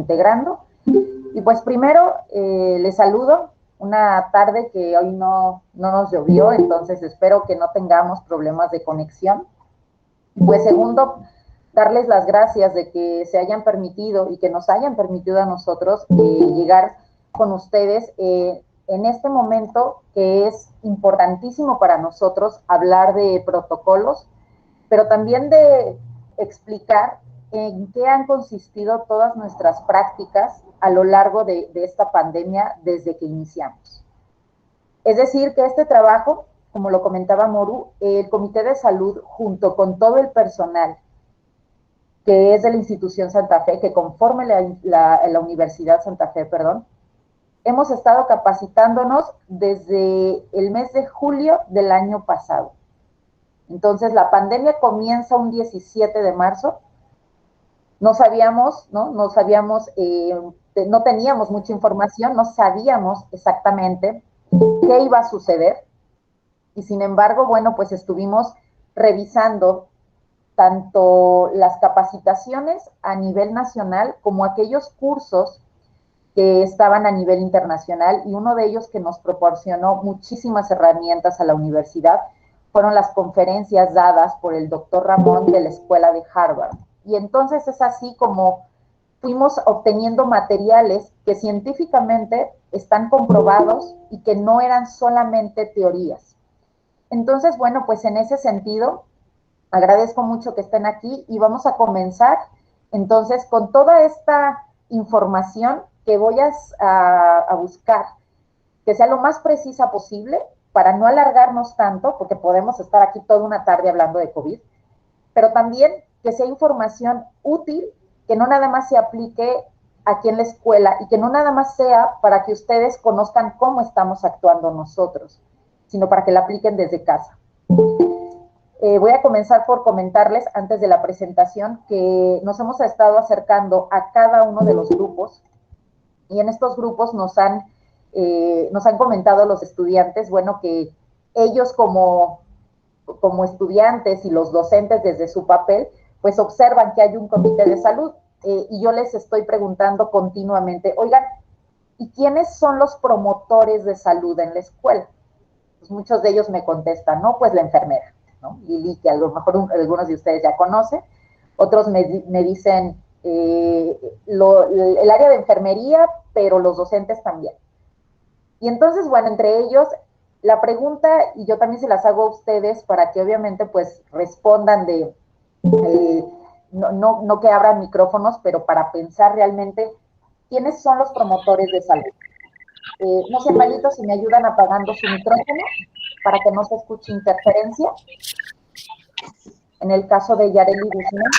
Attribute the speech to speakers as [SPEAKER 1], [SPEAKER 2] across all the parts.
[SPEAKER 1] integrando. Y pues primero les saludo, una tarde que hoy no nos llovió, entonces espero que no tengamos problemas de conexión. Pues segundo, darles las gracias de que se hayan permitido y que nos hayan permitido a nosotros llegar con ustedes en este momento que es importantísimo para nosotros hablar de protocolos, pero también de explicar en qué han consistido todas nuestras prácticas a lo largo de esta pandemia desde que iniciamos. Es decir, que este trabajo, como lo comentaba Moru, el Comité de Salud, junto con todo el personal que es de la institución Santa Fe, que conforme la Universidad Santa Fe, perdón, hemos estado capacitándonos desde el mes de julio del año pasado. Entonces, la pandemia comienza un 17 de marzo. No sabíamos, no teníamos mucha información, no sabíamos exactamente qué iba a suceder. Y sin embargo, bueno, pues estuvimos revisando tanto las capacitaciones a nivel nacional como aquellos cursos que estaban a nivel internacional, y uno de ellos que nos proporcionó muchísimas herramientas a la universidad fueron las conferencias dadas por el doctor Ramón de la Escuela de Harvard. Y entonces es así como fuimos obteniendo materiales que científicamente están comprobados y que no eran solamente teorías. Entonces, bueno, pues en ese sentido, agradezco mucho que estén aquí y vamos a comenzar entonces con toda esta información que voy a buscar, que sea lo más precisa posible para no alargarnos tanto, porque podemos estar aquí toda una tarde hablando de COVID, pero también que sea información útil, que no nada más se aplique aquí en la escuela y que no nada más sea para que ustedes conozcan cómo estamos actuando nosotros, sino para que la apliquen desde casa. Voy a comenzar por comentarles antes de la presentación que nos hemos estado acercando a cada uno de los grupos, y en estos grupos nos han comentado los estudiantes, bueno, que ellos como estudiantes y los docentes desde su papel, pues observan que hay un comité de salud, y yo les estoy preguntando continuamente, oigan, ¿y quiénes son los promotores de salud en la escuela? Pues muchos de ellos me contestan, no, pues la enfermera, ¿no? Lili, que a lo mejor algunos de ustedes ya conocen. Otros me dicen el área de enfermería, pero los docentes también. Y entonces, bueno, entre ellos, la pregunta, y yo también se las hago a ustedes para que obviamente pues respondan no que abran micrófonos, pero para pensar realmente quiénes son los promotores de salud. No sé, malitos, si me ayudan apagando su micrófono para que no se escuche interferencia. En el caso de Yareli Guzmán,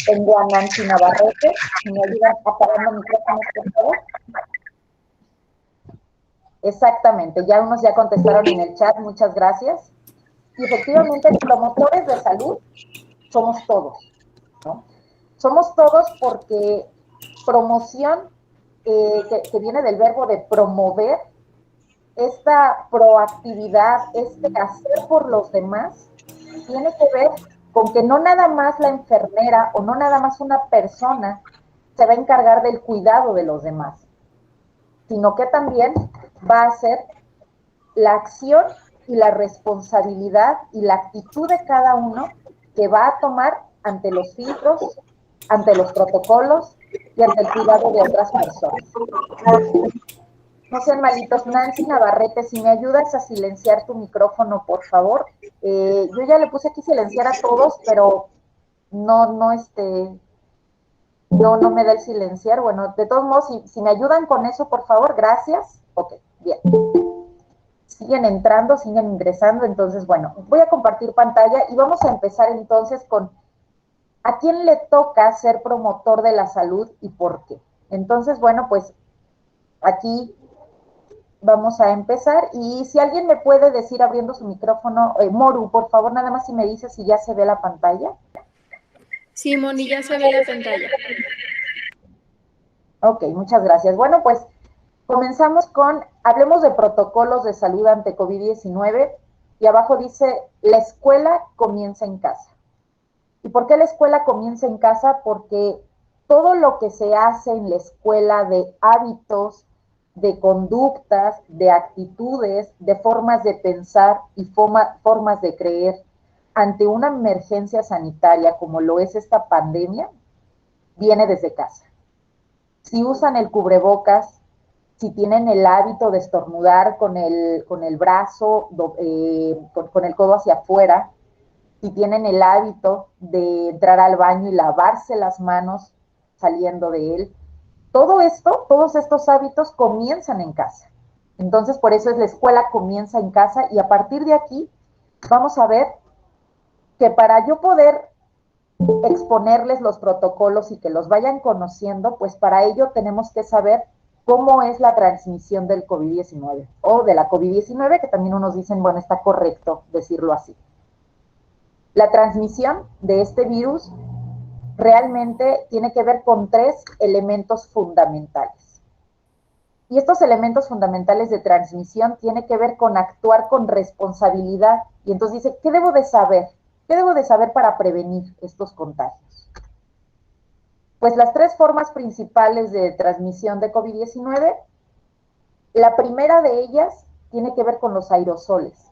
[SPEAKER 1] tengo a Nancy Navarrete. Si me ayudan apagando micrófonos, por favor. Exactamente, ya unos ya contestaron en el chat, muchas gracias. Y efectivamente, promotores de salud somos todos, ¿no? Somos todos porque promoción, que viene del verbo de promover, esta proactividad, este hacer por los demás, tiene que ver con que no nada más la enfermera o no nada más una persona se va a encargar del cuidado de los demás, sino que también va a ser la acción y la responsabilidad y la actitud de cada uno que va a tomar ante los filtros, ante los protocolos y ante el cuidado de otras personas. No sean malitos. Nancy Navarrete, si me ayudas a silenciar tu micrófono, por favor. Yo ya le puse aquí silenciar a todos, pero no me da el silenciar. Bueno, de todos modos, si me ayudan con eso, por favor, gracias. Ok, bien. Siguen entrando, siguen ingresando, entonces, bueno, voy a compartir pantalla y vamos a empezar entonces con ¿a quién le toca ser promotor de la salud y por qué? Entonces, bueno, pues aquí vamos a empezar, y si alguien me puede decir abriendo su micrófono, Moru, por favor, nada más si me dice si ya se ve la pantalla.
[SPEAKER 2] Sí, Moni, ya se ve la pantalla.
[SPEAKER 1] Ok, muchas gracias. Bueno, pues comenzamos con, hablemos de protocolos de salud ante COVID-19, y abajo dice, la escuela comienza en casa. ¿Y por qué la escuela comienza en casa? Porque todo lo que se hace en la escuela de hábitos, de conductas, de actitudes, de formas de pensar y formas de creer ante una emergencia sanitaria como lo es esta pandemia, viene desde casa. Si usan el cubrebocas, si tienen el hábito de estornudar con el brazo, con el codo hacia afuera, si tienen el hábito de entrar al baño y lavarse las manos saliendo de él, todo esto, todos estos hábitos comienzan en casa. Entonces, por eso es la escuela comienza en casa y a partir de aquí vamos a ver que para yo poder exponerles los protocolos y que los vayan conociendo, pues para ello tenemos que saber cómo es la transmisión del COVID-19 o de la COVID-19, que también unos dicen, bueno, está correcto decirlo así. La transmisión de este virus realmente tiene que ver con 3 elementos fundamentales. Y estos elementos fundamentales de transmisión tienen que ver con actuar con responsabilidad. Y entonces dice, ¿qué debo de saber? ¿Qué debo de saber para prevenir estos contagios? Pues las 3 formas principales de transmisión de COVID-19, la primera de ellas tiene que ver con los aerosoles.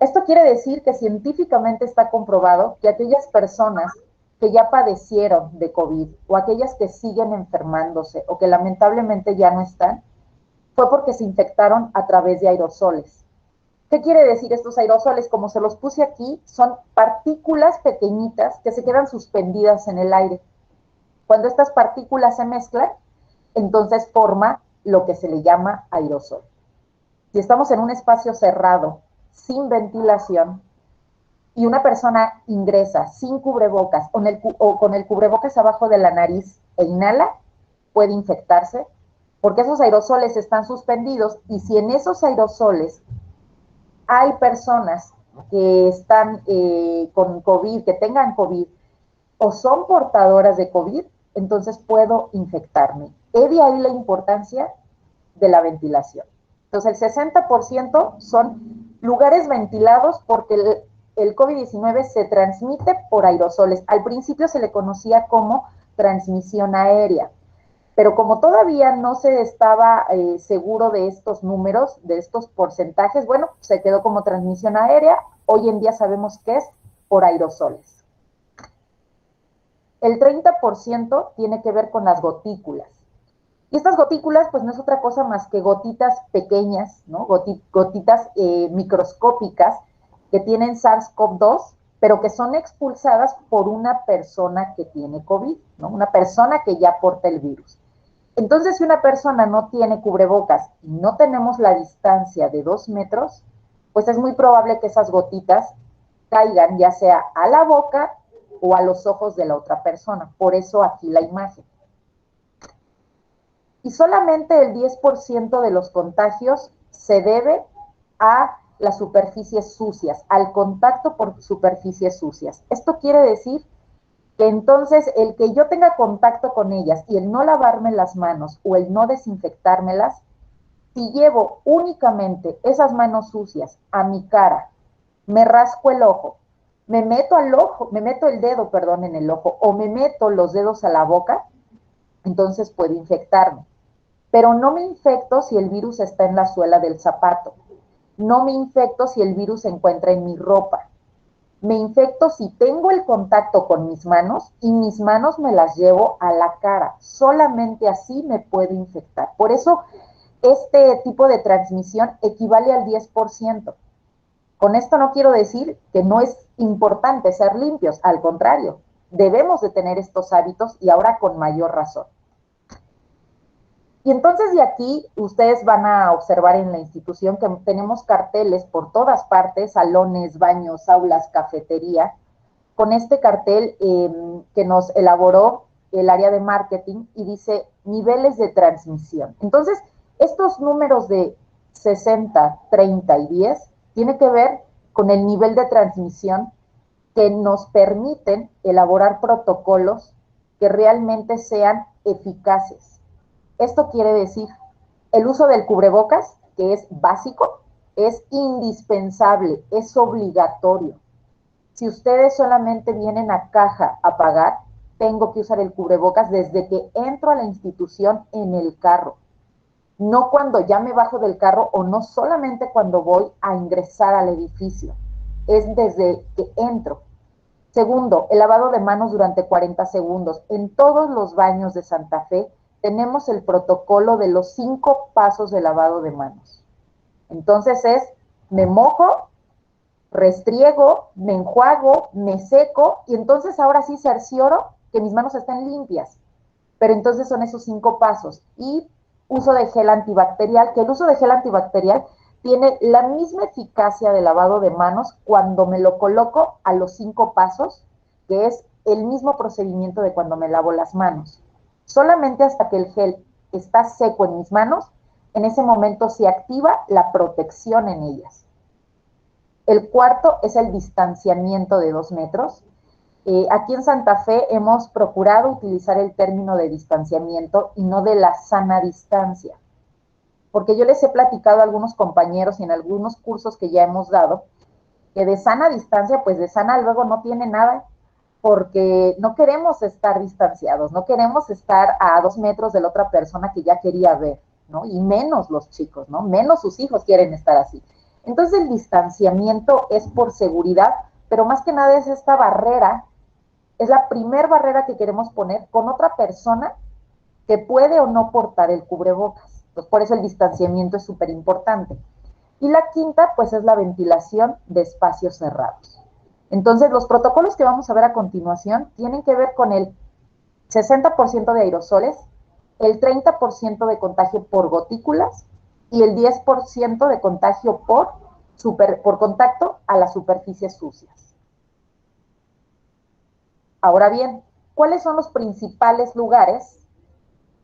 [SPEAKER 1] Esto quiere decir que científicamente está comprobado que aquellas personas que ya padecieron de COVID o aquellas que siguen enfermándose o que lamentablemente ya no están, fue porque se infectaron a través de aerosoles. ¿Qué quiere decir estos aerosoles? Como se los puse aquí, son partículas pequeñitas que se quedan suspendidas en el aire. Cuando estas partículas se mezclan, entonces forma lo que se le llama aerosol. Si estamos en un espacio cerrado, sin ventilación, y una persona ingresa sin cubrebocas o con el cubrebocas abajo de la nariz e inhala, puede infectarse, porque esos aerosoles están suspendidos y si en esos aerosoles hay personas que están con COVID, que tengan COVID o son portadoras de COVID, entonces puedo infectarme. He de ahí la importancia de la ventilación. Entonces el 60% son lugares ventilados porque el COVID-19 se transmite por aerosoles. Al principio se le conocía como transmisión aérea, pero como todavía no se estaba seguro de estos números, de estos porcentajes, bueno, se quedó como transmisión aérea. Hoy en día sabemos que es por aerosoles. El 30% tiene que ver con las gotículas. Y estas gotículas, pues no es otra cosa más que gotitas pequeñas, ¿no? Gotitas microscópicas que tienen SARS-CoV-2, pero que son expulsadas por una persona que tiene COVID, ¿no? Una persona que ya porta el virus. Entonces, si una persona no tiene cubrebocas y no tenemos la distancia de 2 metros, pues es muy probable que esas gotitas caigan ya sea a la boca o a los ojos de la otra persona. Por eso aquí la imagen. Y solamente el 10% de los contagios se debe a las superficies sucias, al contacto por superficies sucias. Esto quiere decir que entonces el que yo tenga contacto con ellas y el no lavarme las manos o el no desinfectármelas, si llevo únicamente esas manos sucias a mi cara, me rasco el ojo, me meto el dedo, perdón, en el ojo o me meto los dedos a la boca, entonces puedo infectarme. Pero no me infecto si el virus está en la suela del zapato. No me infecto si el virus se encuentra en mi ropa. Me infecto si tengo el contacto con mis manos y mis manos me las llevo a la cara. Solamente así me puedo infectar. Por eso este tipo de transmisión equivale al 10%. Con esto no quiero decir que no es importante ser limpios, al contrario, debemos de tener estos hábitos y ahora con mayor razón. Y entonces de aquí ustedes van a observar en la institución que tenemos carteles por todas partes, salones, baños, aulas, cafetería, con este cartel que nos elaboró el área de marketing y dice niveles de transmisión. Entonces, estos números de 60, 30 y 10 tiene que ver con el nivel de transmisión que nos permiten elaborar protocolos que realmente sean eficaces. Esto quiere decir el uso del cubrebocas, que es básico, es indispensable, es obligatorio. Si ustedes solamente vienen a caja a pagar, tengo que usar el cubrebocas desde que entro a la institución en el carro, no cuando ya me bajo del carro o no solamente cuando voy a ingresar al edificio, es desde que entro. Segundo, el lavado de manos durante 40 segundos. En todos los baños de Santa Fe tenemos el protocolo de los 5 pasos de lavado de manos. Entonces es, me mojo, restriego, me enjuago, me seco y entonces ahora sí cercioro que mis manos estén limpias. Pero entonces son esos 5 pasos. Y uso de gel antibacterial, que el uso de gel antibacterial tiene la misma eficacia de lavado de manos cuando me lo coloco a los 5 pasos, que es el mismo procedimiento de cuando me lavo las manos. Solamente hasta que el gel está seco en mis manos, en ese momento se activa la protección en ellas. El cuarto es el distanciamiento de 2 metros. Aquí en Santa Fe hemos procurado utilizar el término de distanciamiento y no de la sana distancia. Porque yo les he platicado a algunos compañeros y en algunos cursos que ya hemos dado, que de sana distancia, pues de sana luego no tiene nada, porque no queremos estar distanciados, no queremos estar a 2 metros de la otra persona que ya quería ver, ¿no? Y menos los chicos, ¿no? Menos sus hijos quieren estar así. Entonces el distanciamiento es por seguridad, pero más que nada es esta barrera, es la primer barrera que queremos poner con otra persona que puede o no portar el cubrebocas. Entonces, por eso el distanciamiento es súper importante. Y la quinta, pues, es la ventilación de espacios cerrados. Entonces, los protocolos que vamos a ver a continuación tienen que ver con el 60% de aerosoles, el 30% de contagio por gotículas y el 10% de contagio por contacto a las superficies sucias. Ahora bien, ¿cuáles son los principales lugares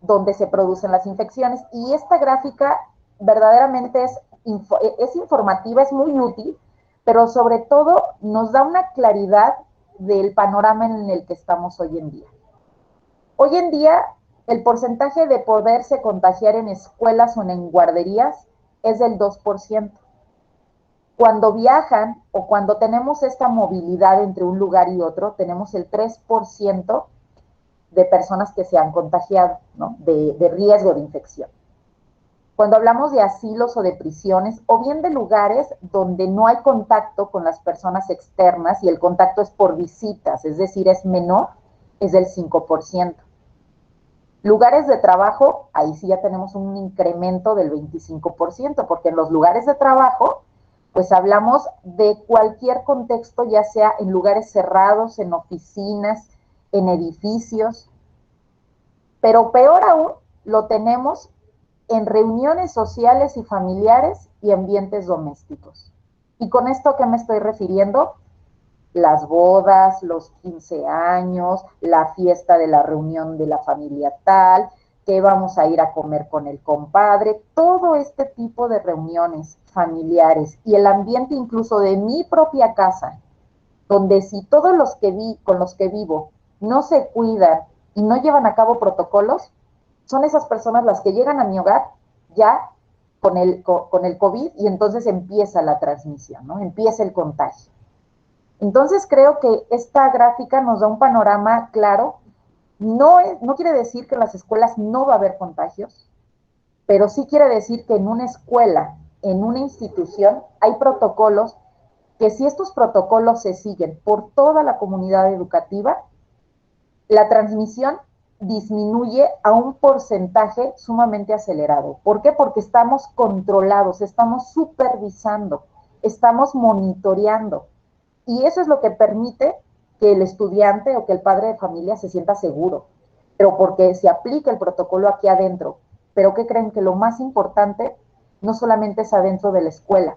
[SPEAKER 1] donde se producen las infecciones? Y esta gráfica verdaderamente es informativa, es muy útil, pero sobre todo nos da una claridad del panorama en el que estamos hoy en día. Hoy en día, el porcentaje de poderse contagiar en escuelas o en guarderías es del 2%. Cuando viajan o cuando tenemos esta movilidad entre un lugar y otro, tenemos el 3% de personas que se han contagiado, ¿no? de riesgo de infección. Cuando hablamos de asilos o de prisiones, o bien de lugares donde no hay contacto con las personas externas y el contacto es por visitas, es decir, es menor, es del 5%. Lugares de trabajo, ahí sí ya tenemos un incremento del 25%, porque en los lugares de trabajo, pues hablamos de cualquier contexto, ya sea en lugares cerrados, en oficinas, en edificios, pero peor aún lo tenemos en reuniones sociales y familiares y ambientes domésticos. ¿Y con esto a qué me estoy refiriendo? Las bodas, los 15 años, la fiesta de la reunión de la familia tal, que vamos a ir a comer con el compadre, todo este tipo de reuniones familiares y el ambiente incluso de mi propia casa, donde si todos los que con los que vivo no se cuidan y no llevan a cabo protocolos, son esas personas las que llegan a mi hogar ya con el COVID y entonces empieza la transmisión, ¿no? Empieza el contagio. Entonces creo que esta gráfica nos da un panorama claro. No quiere decir que en las escuelas no va a haber contagios, pero sí quiere decir que en una escuela, en una institución, hay protocolos que si estos protocolos se siguen por toda la comunidad educativa, la transmisión disminuye a un porcentaje sumamente acelerado. ¿Por qué? Porque estamos controlados, estamos supervisando, estamos monitoreando. Y eso es lo que permite que el estudiante o que el padre de familia se sienta seguro, pero porque se aplica el protocolo aquí adentro. Pero ¿qué creen? Que lo más importante no solamente es adentro de la escuela.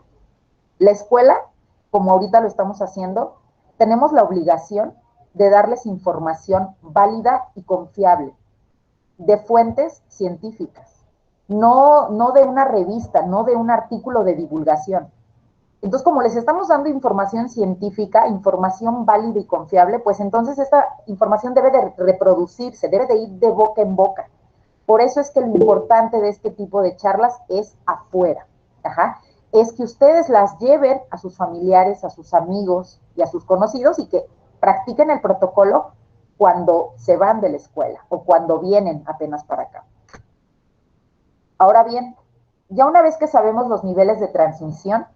[SPEAKER 1] La escuela, como ahorita lo estamos haciendo, tenemos la obligación de darles información válida y confiable, de fuentes científicas, no de una revista, no de un artículo de divulgación. Entonces, como les estamos dando información científica, información válida y confiable, pues entonces esta información debe de reproducirse, debe de ir de boca en boca. Por eso es que lo importante de este tipo de charlas es afuera. Ajá. Es que ustedes las lleven a sus familiares, a sus amigos y a sus conocidos y que practiquen el protocolo cuando se van de la escuela o cuando vienen apenas para acá. Ahora bien, ya una vez que sabemos los niveles de transmisión,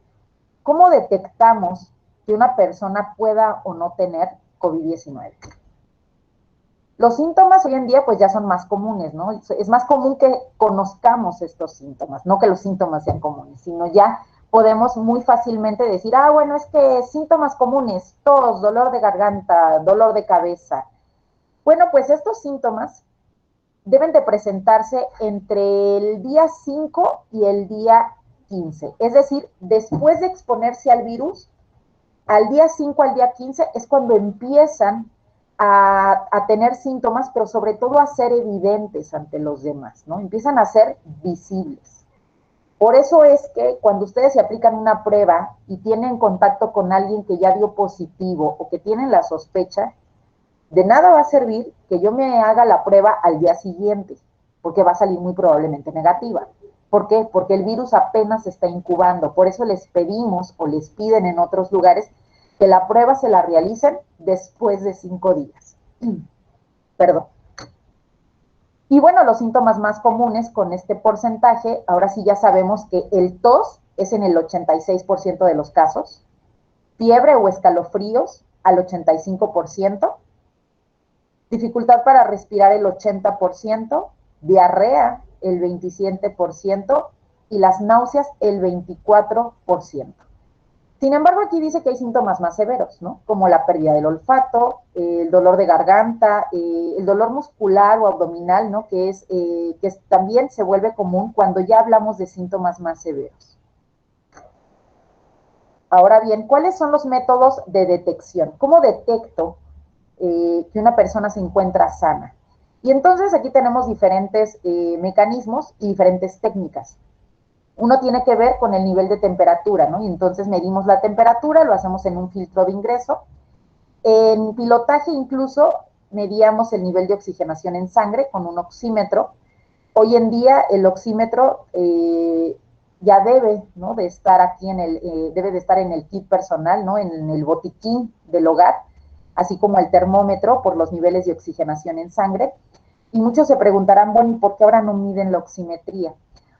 [SPEAKER 1] ¿cómo detectamos que una persona pueda o no tener COVID-19? Los síntomas hoy en día pues ya son más comunes, ¿no? Es más común que conozcamos estos síntomas, no que los síntomas sean comunes, sino ya podemos muy fácilmente decir, bueno, es que síntomas comunes, tos, dolor de garganta, dolor de cabeza. Bueno, pues estos síntomas deben de presentarse entre el día 5 y el día 15. Es decir, después de exponerse al virus, al día 5 al día 15 es cuando empiezan a tener síntomas, pero sobre todo a ser evidentes ante los demás, ¿no? Empiezan a ser visibles. Por eso es que cuando ustedes se aplican una prueba y tienen contacto con alguien que ya dio positivo o que tienen la sospecha, de nada va a servir que yo me haga la prueba al día siguiente, porque va a salir muy probablemente negativa. ¿Por qué? Porque el virus apenas se está incubando. Por eso les pedimos o les piden en otros lugares que la prueba se la realicen después de 5 días. Perdón. Y bueno, los síntomas más comunes con este porcentaje, ahora sí ya sabemos que el tos es en el 86% de los casos, fiebre o escalofríos al 85%, dificultad para respirar el 80%, diarrea el 27% y las náuseas el 24%. Sin embargo, aquí dice que hay síntomas más severos, ¿no? Como la pérdida del olfato, el dolor de garganta, el dolor muscular o abdominal, ¿no? Que también se vuelve común cuando ya hablamos de síntomas más severos. Ahora bien, ¿cuáles son los métodos de detección? ¿Cómo detecto que una persona se encuentra sana? Y entonces aquí tenemos diferentes mecanismos y diferentes técnicas. Uno tiene que ver con el nivel de temperatura, ¿no? Y entonces medimos la temperatura, lo hacemos en un filtro de ingreso. En pilotaje incluso medíamos el nivel de oxigenación en sangre con un oxímetro. Hoy en día el oxímetro ya debe, ¿no?, de estar aquí debe de estar en el kit personal, ¿no?, en el botiquín del hogar, así como el termómetro por los niveles de oxigenación en sangre. Y muchos se preguntarán, bueno, ¿y por qué ahora no miden la oximetría?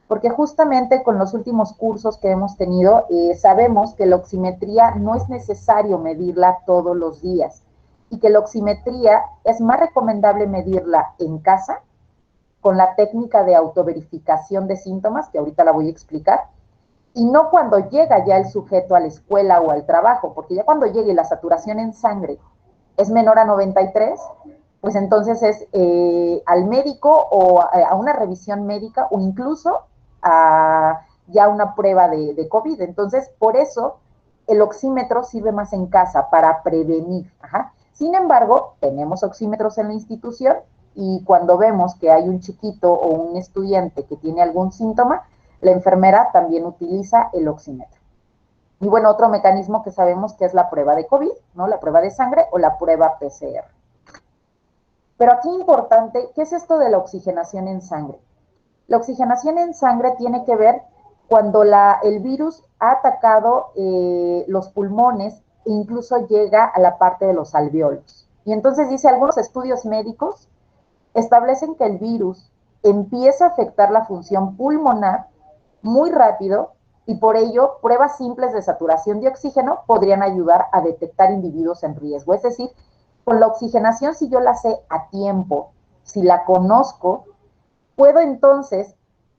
[SPEAKER 1] Porque justamente con los últimos cursos que hemos tenido, sabemos que la oximetría no es necesario medirla todos los días y que la oximetría es más recomendable medirla en casa con la técnica de autoverificación de síntomas, que ahorita la voy a explicar, y no cuando llega ya el sujeto a la escuela o al trabajo, porque ya cuando llegue la saturación en sangre es menor a 93, pues entonces es al médico o a una revisión médica o incluso a ya una prueba de COVID. Entonces, por eso el oxímetro sirve más en casa para prevenir. Ajá. Sin embargo, tenemos oxímetros en la institución y cuando vemos que hay un chiquito o un estudiante que tiene algún síntoma, la enfermera también utiliza el oxímetro. Y bueno, otro mecanismo que sabemos que es la prueba de COVID, ¿no? La prueba de sangre o la prueba PCR. Pero aquí importante, ¿qué es esto de la oxigenación en sangre? La oxigenación en sangre tiene que ver cuando el virus ha atacado los pulmones e incluso llega a la parte de los alvéolos. Y entonces dice, algunos estudios médicos establecen que el virus empieza a afectar la función pulmonar muy rápido y por ello pruebas simples de saturación de oxígeno podrían ayudar a detectar individuos en riesgo. Es decir, con la oxigenación, si yo la sé a tiempo, si la conozco, puedo entonces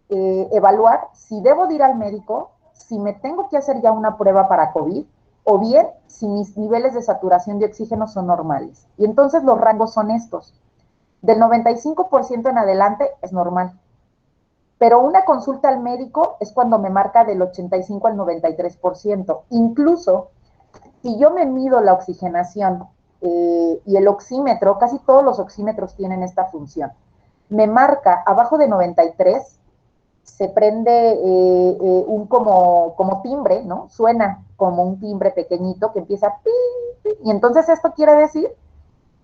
[SPEAKER 1] evaluar si debo de ir al médico, si me tengo que hacer ya una prueba para COVID, o bien si mis niveles de saturación de oxígeno son normales. Y entonces los rangos son estos. Del 95% en adelante es normal. Pero una consulta al médico es cuando me marca del 85 al 93%. Incluso si yo me mido la oxigenación y el oxímetro, casi todos los oxímetros tienen esta función, me marca abajo de 93, se prende un como timbre, ¿no? Suena como un timbre pequeñito que empieza pi, pi, y entonces esto quiere decir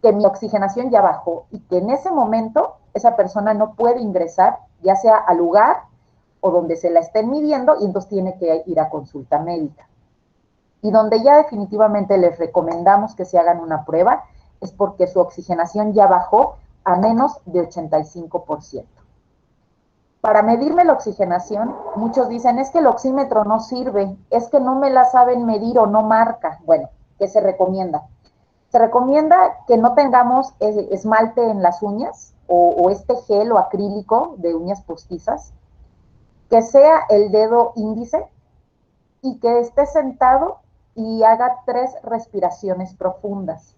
[SPEAKER 1] que mi oxigenación ya bajó y que en ese momento esa persona no puede ingresar, ya sea al lugar o donde se la estén midiendo, y entonces tiene que ir a consulta médica. Y donde ya definitivamente les recomendamos que se hagan una prueba es porque su oxigenación ya bajó a menos de 85%. Para medirme la oxigenación, muchos dicen, es que el oxímetro no sirve, es que no me la saben medir o no marca. Bueno, ¿qué se recomienda? Se recomienda que no tengamos esmalte en las uñas o este gel o acrílico de uñas postizas, que sea el dedo índice y que esté sentado y haga 3 respiraciones profundas.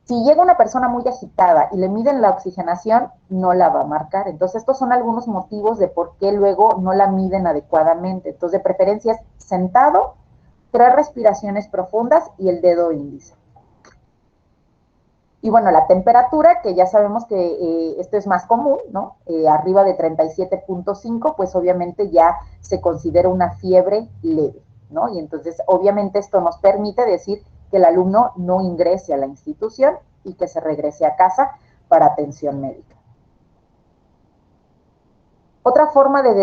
[SPEAKER 1] Si llega una persona muy agitada y le miden la oxigenación, no la va a marcar. Entonces, estos son algunos motivos de por qué luego no la miden adecuadamente. Entonces, de preferencia es sentado, 3 respiraciones profundas y el dedo índice. Y bueno, la temperatura, que ya sabemos que esto es más común, ¿no? Arriba de 37.5, pues obviamente ya se considera una fiebre leve, ¿no? Y entonces, obviamente esto nos permite decir que el alumno no ingrese a la institución y que se regrese a casa para atención médica. Otra forma de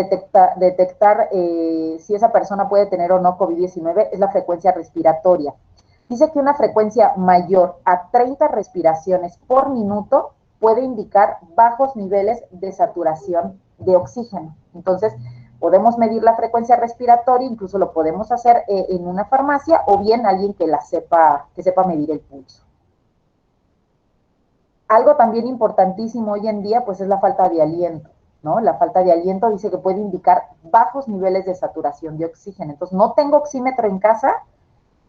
[SPEAKER 1] detectar si esa persona puede tener o no COVID-19 es la frecuencia respiratoria. Dice que una frecuencia mayor a 30 respiraciones por minuto puede indicar bajos niveles de saturación de oxígeno. Entonces, podemos medir la frecuencia respiratoria, incluso lo podemos hacer en una farmacia o bien alguien que sepa medir el pulso. Algo también importantísimo hoy en día, pues es la falta de aliento, ¿no? La falta de aliento dice que puede indicar bajos niveles de saturación de oxígeno. Entonces, no tengo oxímetro en casa,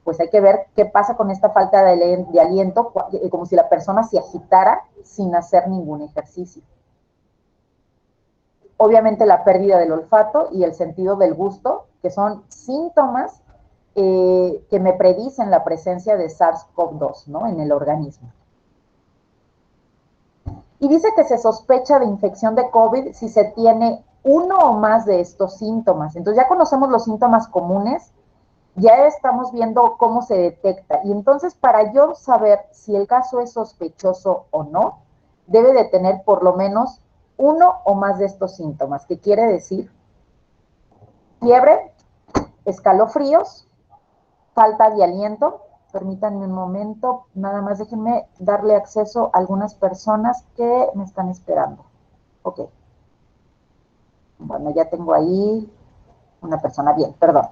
[SPEAKER 1] pues hay que ver qué pasa con esta falta de aliento, como si la persona se agitara sin hacer ningún ejercicio. Obviamente la pérdida del olfato y el sentido del gusto, que son síntomas que me predicen la presencia de SARS-CoV-2, ¿no? En el organismo. Y dice que se sospecha de infección de COVID si se tiene uno o más de estos síntomas. Entonces ya conocemos los síntomas comunes, ya estamos viendo cómo se detecta. Y entonces, para yo saber si el caso es sospechoso o no, debe de tener por lo menos uno o más de estos síntomas, que quiere decir fiebre, escalofríos, falta de aliento. Permítanme un momento, nada más déjenme darle acceso a algunas personas que me están esperando. Ok. Bueno, ya tengo ahí una persona. Bien, perdón.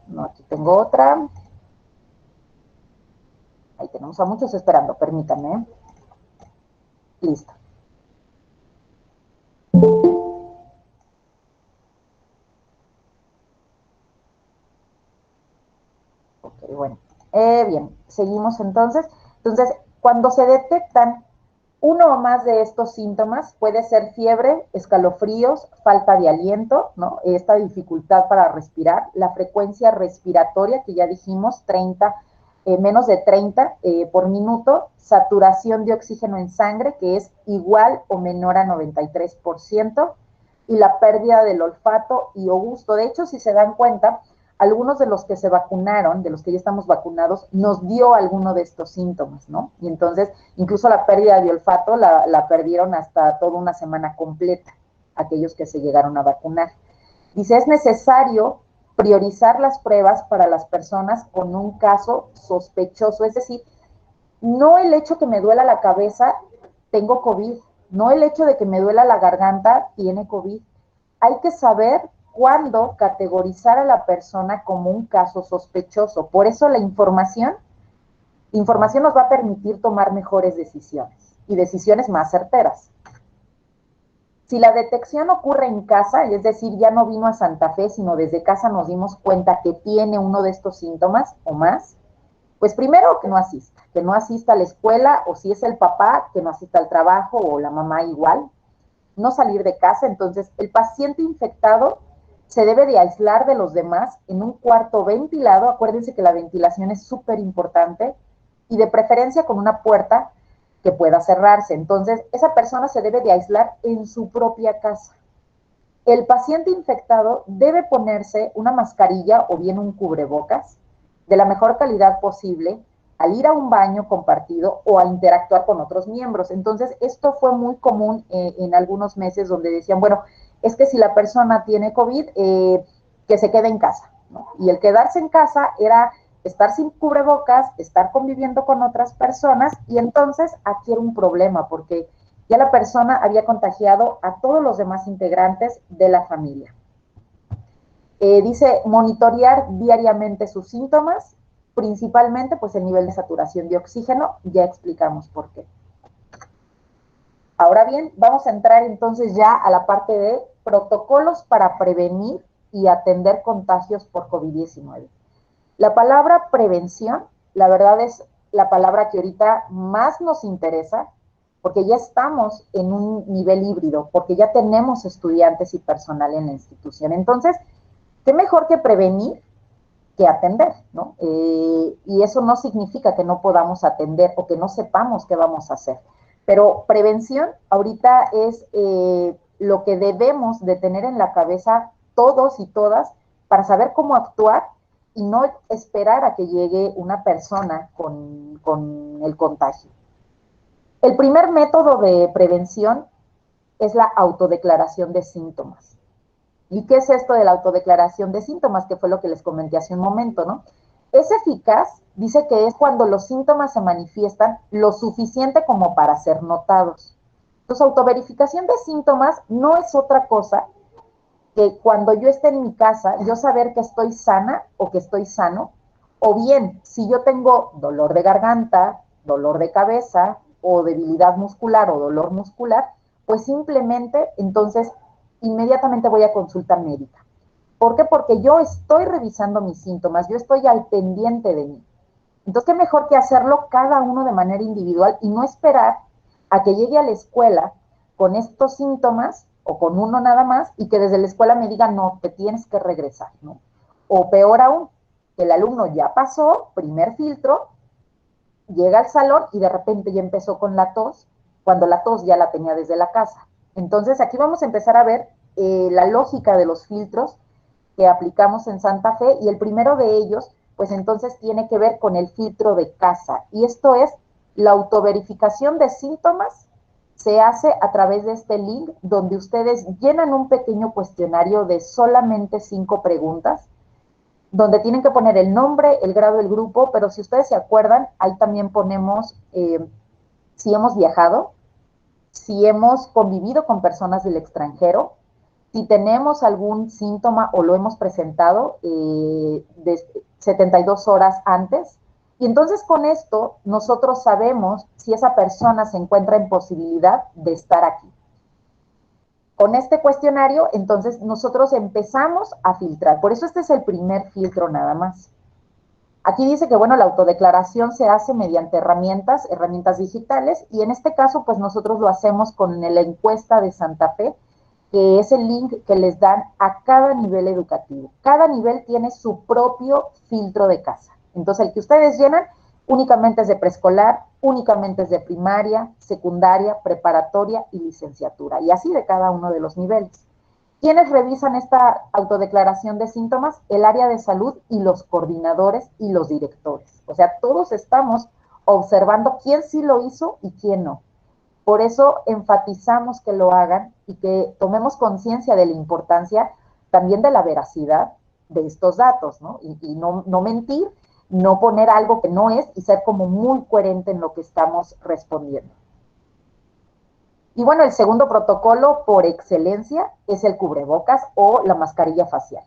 [SPEAKER 1] No, aquí tengo otra. Ahí tenemos a muchos esperando, permítanme. Listo. Ok, bueno. Bien, seguimos entonces. Entonces, cuando se detectan uno o más de estos síntomas, puede ser fiebre, escalofríos, falta de aliento, ¿no? Esta dificultad para respirar, la frecuencia respiratoria, que ya dijimos, menos de 30 por minuto, saturación de oxígeno en sangre, que es igual o menor a 93%, y la pérdida del olfato y o gusto. De hecho, si se dan cuenta, algunos de los que se vacunaron, de los que ya estamos vacunados, nos dio alguno de estos síntomas, ¿no? Y entonces, incluso la pérdida de olfato la perdieron hasta toda una semana completa, aquellos que se llegaron a vacunar. Dice, es necesario priorizar las pruebas para las personas con un caso sospechoso, es decir, no el hecho que me duela la cabeza, tengo COVID, no el hecho de que me duela la garganta, tiene COVID. Hay que saber cuándo categorizar a la persona como un caso sospechoso. Por eso la información nos va a permitir tomar mejores decisiones y decisiones más certeras. Si la detección ocurre en casa, es decir, ya no vino a Santa Fe, sino desde casa nos dimos cuenta que tiene uno de estos síntomas o más, pues primero que no asista a la escuela, o si es el papá, que no asista al trabajo, o la mamá igual, no salir de casa. Entonces, el paciente infectado se debe de aislar de los demás en un cuarto ventilado. Acuérdense que la ventilación es súper importante, y de preferencia con una puerta que pueda cerrarse. Entonces, esa persona se debe de aislar en su propia casa. El paciente infectado debe ponerse una mascarilla o bien un cubrebocas de la mejor calidad posible al ir a un baño compartido o a interactuar con otros miembros. Entonces, esto fue muy común en algunos meses, donde decían, bueno, es que si la persona tiene COVID, que se quede en casa, ¿no? Y el quedarse en casa era estar sin cubrebocas, estar conviviendo con otras personas y entonces adquiere un problema porque ya la persona había contagiado a todos los demás integrantes de la familia. Dice monitorear diariamente sus síntomas, principalmente pues el nivel de saturación de oxígeno, ya explicamos por qué. Ahora bien, vamos a entrar entonces ya a la parte de protocolos para prevenir y atender contagios por COVID-19. La palabra prevención, la verdad es la palabra que ahorita más nos interesa, porque ya estamos en un nivel híbrido, porque ya tenemos estudiantes y personal en la institución. Entonces, ¿qué mejor que prevenir que atender, ¿no? Y eso no significa que no podamos atender o que no sepamos qué vamos a hacer. Pero prevención ahorita es lo que debemos de tener en la cabeza todos y todas para saber cómo actuar y no esperar a que llegue una persona con el contagio. El primer método de prevención es la autodeclaración de síntomas. ¿Y qué es esto de la autodeclaración de síntomas? Que fue lo que les comenté hace un momento, ¿no? Es eficaz, dice que es cuando los síntomas se manifiestan lo suficiente como para ser notados. Entonces, autoverificación de síntomas no es otra cosa que cuando yo esté en mi casa, yo saber que estoy sana o que estoy sano, o bien, si yo tengo dolor de garganta, dolor de cabeza, o debilidad muscular o dolor muscular, pues simplemente entonces inmediatamente voy a consulta médica. ¿Por qué? Porque yo estoy revisando mis síntomas, yo estoy al pendiente de mí. Entonces, qué mejor que hacerlo cada uno de manera individual y no esperar a que llegue a la escuela con estos síntomas o con uno nada más y que desde la escuela me digan, no, te tienes que regresar, ¿no? O peor aún, que el alumno ya pasó, primer filtro, llega al salón y de repente ya empezó con la tos, cuando la tos ya la tenía desde la casa. Entonces, aquí vamos a empezar a ver la lógica de los filtros que aplicamos en Santa Fe y el primero de ellos, pues entonces tiene que ver con el filtro de casa. Y esto es la autoverificación de síntomas. Se hace a través de este link donde ustedes llenan un pequeño cuestionario de solamente 5 preguntas, donde tienen que poner el nombre, el grado del grupo, pero si ustedes se acuerdan, ahí también ponemos si hemos viajado, si hemos convivido con personas del extranjero, si tenemos algún síntoma o lo hemos presentado de 72 horas antes. Y entonces con esto nosotros sabemos si esa persona se encuentra en posibilidad de estar aquí. Con este cuestionario, entonces nosotros empezamos a filtrar. Por eso este es el primer filtro nada más. Aquí dice que, bueno, la autodeclaración se hace mediante herramientas digitales, y en este caso, pues nosotros lo hacemos con la encuesta de Santa Fe, que es el link que les dan a cada nivel educativo. Cada nivel tiene su propio filtro de casa. Entonces, el que ustedes llenan únicamente es de preescolar, únicamente es de primaria, secundaria, preparatoria y licenciatura, y así de cada uno de los niveles. ¿Quiénes revisan esta autodeclaración de síntomas? El área de salud y los coordinadores y los directores. O sea, todos estamos observando quién sí lo hizo y quién no. Por eso enfatizamos que lo hagan y que tomemos conciencia de la importancia también de la veracidad de estos datos, ¿no? Y no mentir, no poner algo que no es y ser como muy coherente en lo que estamos respondiendo. Y bueno, el segundo protocolo por excelencia es el cubrebocas o la mascarilla facial.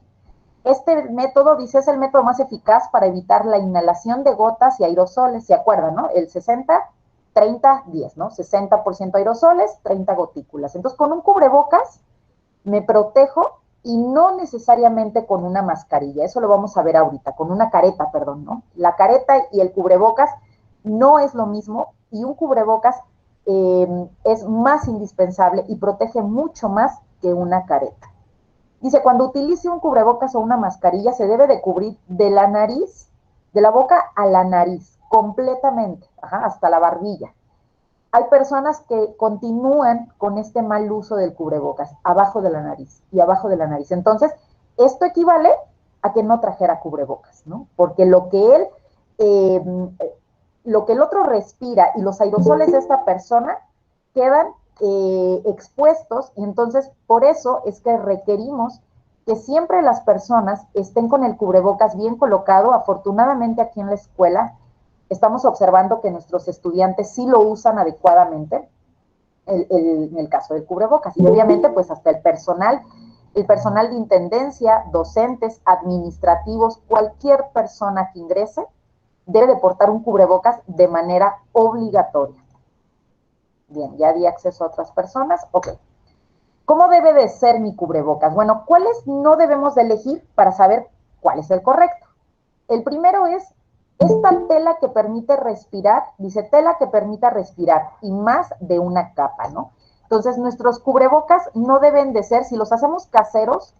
[SPEAKER 1] Este método, dice, es el método más eficaz para evitar la inhalación de gotas y aerosoles. ¿Se acuerdan, no? El 60, 30, 10, ¿no? 60% aerosoles, 30 gotículas. Entonces, con un cubrebocas me protejo y no necesariamente con una mascarilla. Eso lo vamos a ver ahorita, con una careta, perdón, ¿no? La careta y el cubrebocas no es lo mismo, y un cubrebocas es más indispensable y protege mucho más que una careta. Dice, cuando utilice un cubrebocas o una mascarilla, se debe de cubrir de la nariz, de la boca a la nariz, completamente, hasta la barbilla. Hay personas que continúan con este mal uso del cubrebocas, abajo de la nariz y abajo de la nariz. Entonces, esto equivale a que no trajera cubrebocas, ¿no? Porque lo que el otro respira y los aerosoles de esta persona quedan expuestos, y entonces por eso es que requerimos que siempre las personas estén con el cubrebocas bien colocado. Afortunadamente aquí en la escuela estamos observando que nuestros estudiantes sí lo usan adecuadamente en el caso del cubrebocas. Y obviamente pues hasta el personal de intendencia, docentes, administrativos, cualquier persona que ingrese debe de portar un cubrebocas de manera obligatoria. Bien, ya di acceso a otras personas. Ok. ¿Cómo debe de ser mi cubrebocas? Bueno, ¿cuáles no debemos de elegir para saber cuál es el correcto? El primero es esta tela que permite respirar, dice tela que permita respirar y más de una capa, ¿no? Entonces, nuestros cubrebocas no deben de ser, si los hacemos caseros,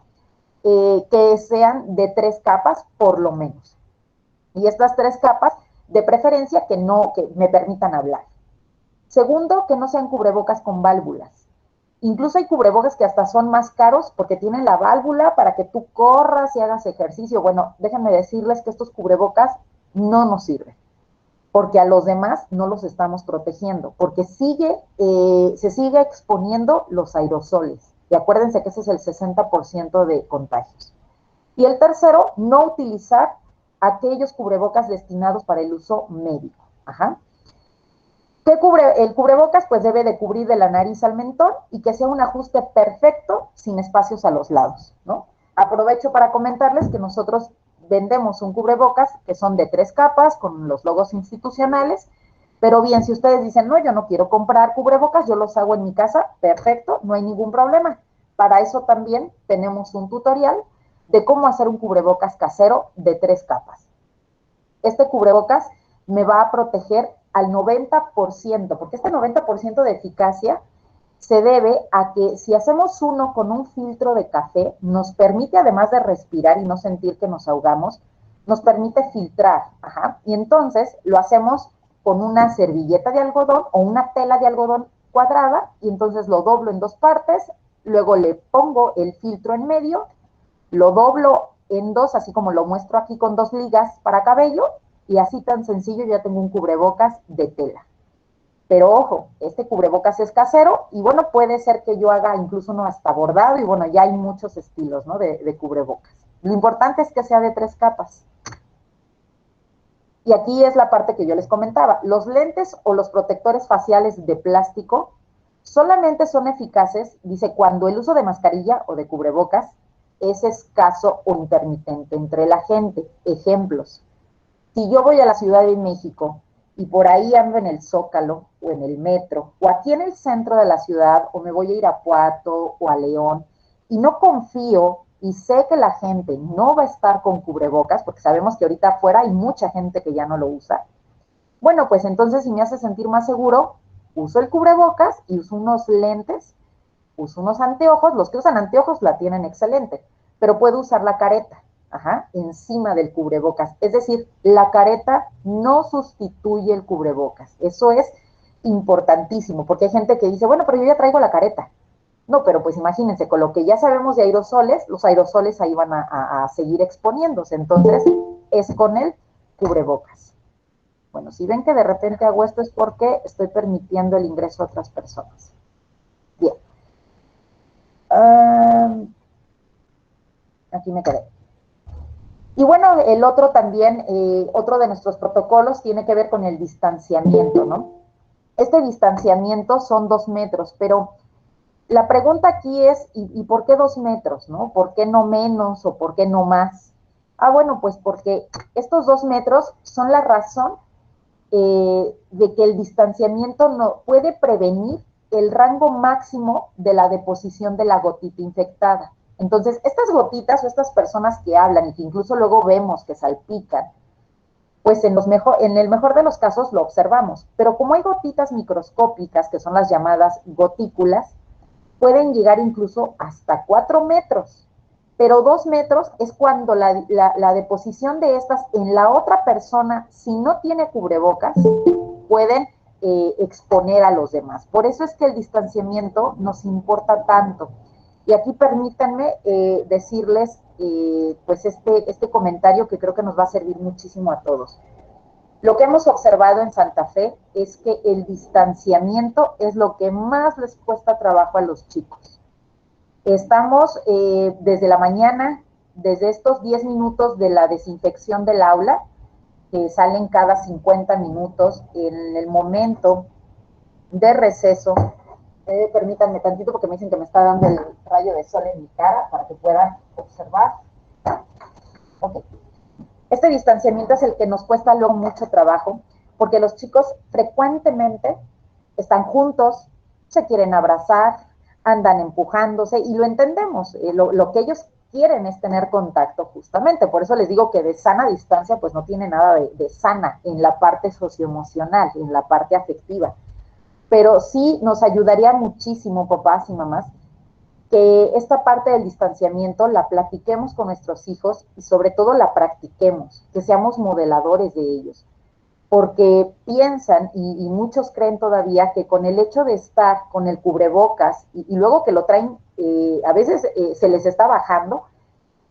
[SPEAKER 1] que sean de 3 capas por lo menos. Y estas 3 capas, de preferencia, que me permitan hablar. Segundo, que no sean cubrebocas con válvulas. Incluso hay cubrebocas que hasta son más caros porque tienen la válvula para que tú corras y hagas ejercicio. Bueno, déjenme decirles que estos cubrebocas no nos sirven, porque a los demás no los estamos protegiendo, porque se sigue exponiendo los aerosoles. Y acuérdense que ese es el 60% de contagios. Y el tercero, no utilizar aquellos cubrebocas destinados para el uso médico. Ajá. El cubrebocas pues debe de cubrir de la nariz al mentón y que sea un ajuste perfecto sin espacios a los lados, ¿no? Aprovecho para comentarles que nosotros vendemos un cubrebocas que son de 3 capas con los logos institucionales, pero bien, si ustedes dicen, no, yo no quiero comprar cubrebocas, yo los hago en mi casa, perfecto, no hay ningún problema. Para eso también tenemos un tutorial de cómo hacer un cubrebocas casero de 3 capas. Este cubrebocas me va a proteger al 90%, porque este 90% de eficacia se debe a que si hacemos uno con un filtro de café, nos permite, además de respirar y no sentir que nos ahogamos, nos permite filtrar. Ajá. Y entonces lo hacemos con una servilleta de algodón o una tela de algodón cuadrada, y entonces lo doblo en 2 partes, luego le pongo el filtro en medio, lo doblo en 2, así como lo muestro aquí con 2 ligas para cabello, y así tan sencillo ya tengo un cubrebocas de tela. Pero ojo, este cubrebocas es casero y bueno, puede ser que yo haga incluso uno hasta bordado y bueno, ya hay muchos estilos, ¿no? de cubrebocas. Lo importante es que sea de 3 capas. Y aquí es la parte que yo les comentaba. Los lentes o los protectores faciales de plástico solamente son eficaces, dice, cuando el uso de mascarilla o de cubrebocas es escaso o intermitente entre la gente. Ejemplos. Si yo voy a la Ciudad de México y por ahí ando en el Zócalo o en el metro o aquí en el centro de la ciudad o me voy a Irapuato o a León y no confío y sé que la gente no va a estar con cubrebocas porque sabemos que ahorita afuera hay mucha gente que ya no lo usa, bueno, pues entonces si me hace sentir más seguro, uso el cubrebocas y uso unos lentes, uso unos anteojos. Los que usan anteojos la tienen excelente, pero puedo usar la careta, ajá, encima del cubrebocas. Es decir, la careta no sustituye el cubrebocas. Eso es importantísimo, porque hay gente que dice, bueno, pero yo ya traigo la careta. No, pero pues imagínense, con lo que ya sabemos de aerosoles, los aerosoles ahí van a seguir exponiéndose. Entonces, es con el cubrebocas. Bueno, si ven que de repente hago esto es porque estoy permitiendo el ingreso a otras personas. Bien. Aquí me quedé. Y bueno, el otro también, otro de nuestros protocolos tiene que ver con el distanciamiento, ¿no? Este distanciamiento son 2 metros, pero la pregunta aquí es, ¿y por qué 2 metros, no? ¿Por qué no menos o por qué no más? Ah, bueno, pues porque estos 2 metros son la razón de que el distanciamiento no puede prevenir el rango máximo de la deposición de la gotita infectada. Entonces, estas gotitas o estas personas que hablan y que incluso luego vemos que salpican, pues en el mejor de los casos lo observamos. Pero como hay gotitas microscópicas, que son las llamadas gotículas, pueden llegar incluso hasta 4 metros. Pero 2 metros es cuando la deposición de estas en la otra persona, si no tiene cubrebocas, pueden exponer a los demás. Por eso es que el distanciamiento nos importa tanto. Y aquí permítanme decirles pues este comentario que creo que nos va a servir muchísimo a todos. Lo que hemos observado en Santa Fe es que el distanciamiento es lo que más les cuesta trabajo a los chicos. Estamos desde la mañana, desde estos 10 minutos de la desinfección del aula, que salen cada 50 minutos, en el momento de receso. Permítanme tantito porque me dicen que me está dando el rayo de sol en mi cara para que puedan observar. Okay. Este distanciamiento es el que nos cuesta luego mucho trabajo, porque los chicos frecuentemente están juntos, se quieren abrazar, andan empujándose, y lo entendemos, lo que ellos quieren es tener contacto justamente, por eso les digo que de sana distancia pues no tiene nada de sana en la parte socioemocional, en la parte afectiva, pero sí nos ayudaría muchísimo, papás y mamás, que esta parte del distanciamiento la platiquemos con nuestros hijos y sobre todo la practiquemos, que seamos modeladores de ellos, porque piensan y muchos creen todavía que con el hecho de estar con el cubrebocas y luego que lo traen, a veces se les está bajando,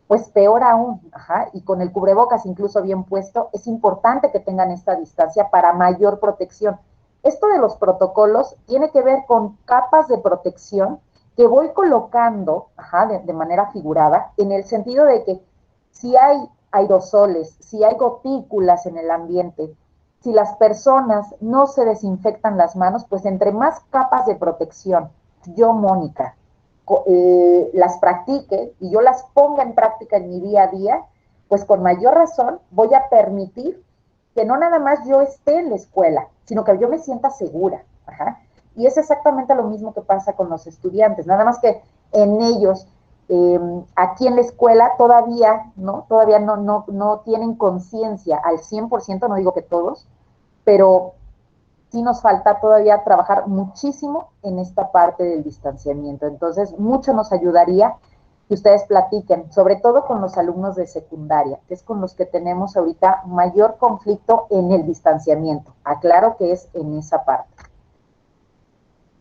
[SPEAKER 1] pues peor aún, ajá, y con el cubrebocas incluso bien puesto, es importante que tengan esta distancia para mayor protección. Esto de los protocolos tiene que ver con capas de protección que voy colocando, ajá, de manera figurada, en el sentido de que si hay aerosoles, si hay gotículas en el ambiente, si las personas no se desinfectan las manos, pues entre más capas de protección yo, Mónica, las practique y yo las ponga en práctica en mi día a día, pues con mayor razón voy a permitir que no nada más yo esté en la escuela, sino que yo me sienta segura. Ajá. Y es exactamente lo mismo que pasa con los estudiantes, nada más que en ellos, aquí en la escuela todavía no tienen conciencia al 100%, no digo que todos, pero sí nos falta todavía trabajar muchísimo en esta parte del distanciamiento. Entonces, mucho nos ayudaría que ustedes platiquen, sobre todo con los alumnos de secundaria, que es con los que tenemos ahorita mayor conflicto en el distanciamiento. Aclaro que es en esa parte.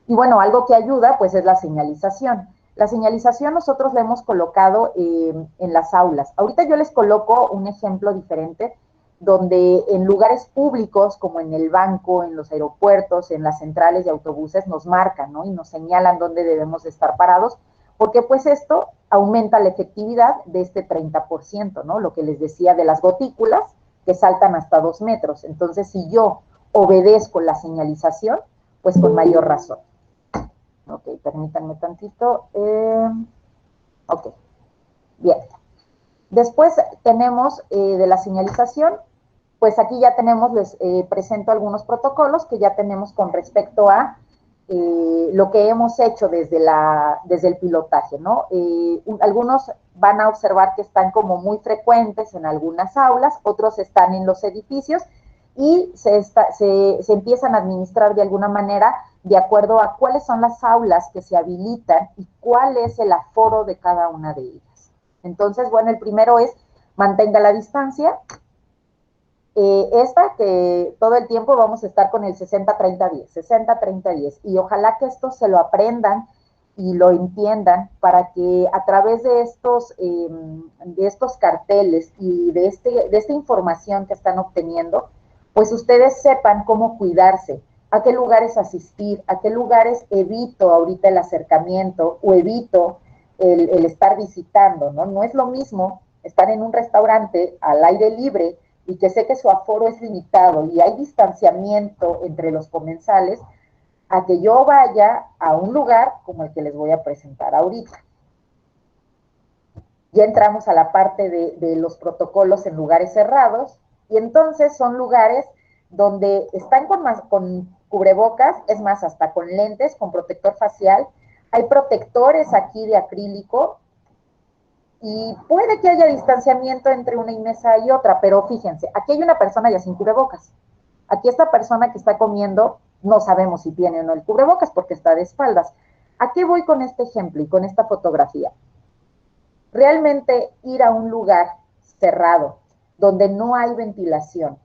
[SPEAKER 1] Y bueno, algo que ayuda, pues, es la señalización. La señalización nosotros la hemos colocado en las aulas. Ahorita yo les coloco un ejemplo diferente, donde en lugares públicos, como en el banco, en los aeropuertos, en las centrales de autobuses, nos marcan, ¿no? Y nos señalan dónde debemos de estar parados, porque pues esto aumenta la efectividad de este 30%, ¿no? Lo que les decía de las gotículas, que saltan hasta 2 metros. Entonces, si yo obedezco la señalización, pues con mayor razón. Ok, permítanme tantito. Ok, bien. Después tenemos de la señalización, pues aquí ya tenemos, les presento algunos protocolos que ya tenemos con respecto a lo que hemos hecho desde el pilotaje, ¿no? Algunos van a observar que están como muy frecuentes en algunas aulas, otros están en los edificios y se empiezan a administrar de alguna manera de acuerdo a cuáles son las aulas que se habilitan y cuál es el aforo de cada una de ellas. Entonces, bueno, el primero es mantenga la distancia. Esta que todo el tiempo vamos a estar con el 60-30-10, 60-30-10, y ojalá que esto se lo aprendan y lo entiendan para que a través de estos carteles y de esta información que están obteniendo, pues ustedes sepan cómo cuidarse, a qué lugares asistir, a qué lugares evito ahorita el acercamiento o evito el estar visitando, ¿no? No es lo mismo estar en un restaurante al aire libre y que sé que su aforo es limitado y hay distanciamiento entre los comensales, a que yo vaya a un lugar como el que les voy a presentar ahorita. Ya entramos a la parte de los protocolos en lugares cerrados, y entonces son lugares donde están con cubrebocas, es más, hasta con lentes, con protector facial, hay protectores aquí de acrílico, y puede que haya distanciamiento entre una mesa y otra, pero fíjense, aquí hay una persona ya sin cubrebocas. Aquí esta persona que está comiendo, no sabemos si tiene o no el cubrebocas porque está de espaldas. ¿A qué voy con este ejemplo y con esta fotografía? Realmente ir a un lugar cerrado, donde no hay ventilación,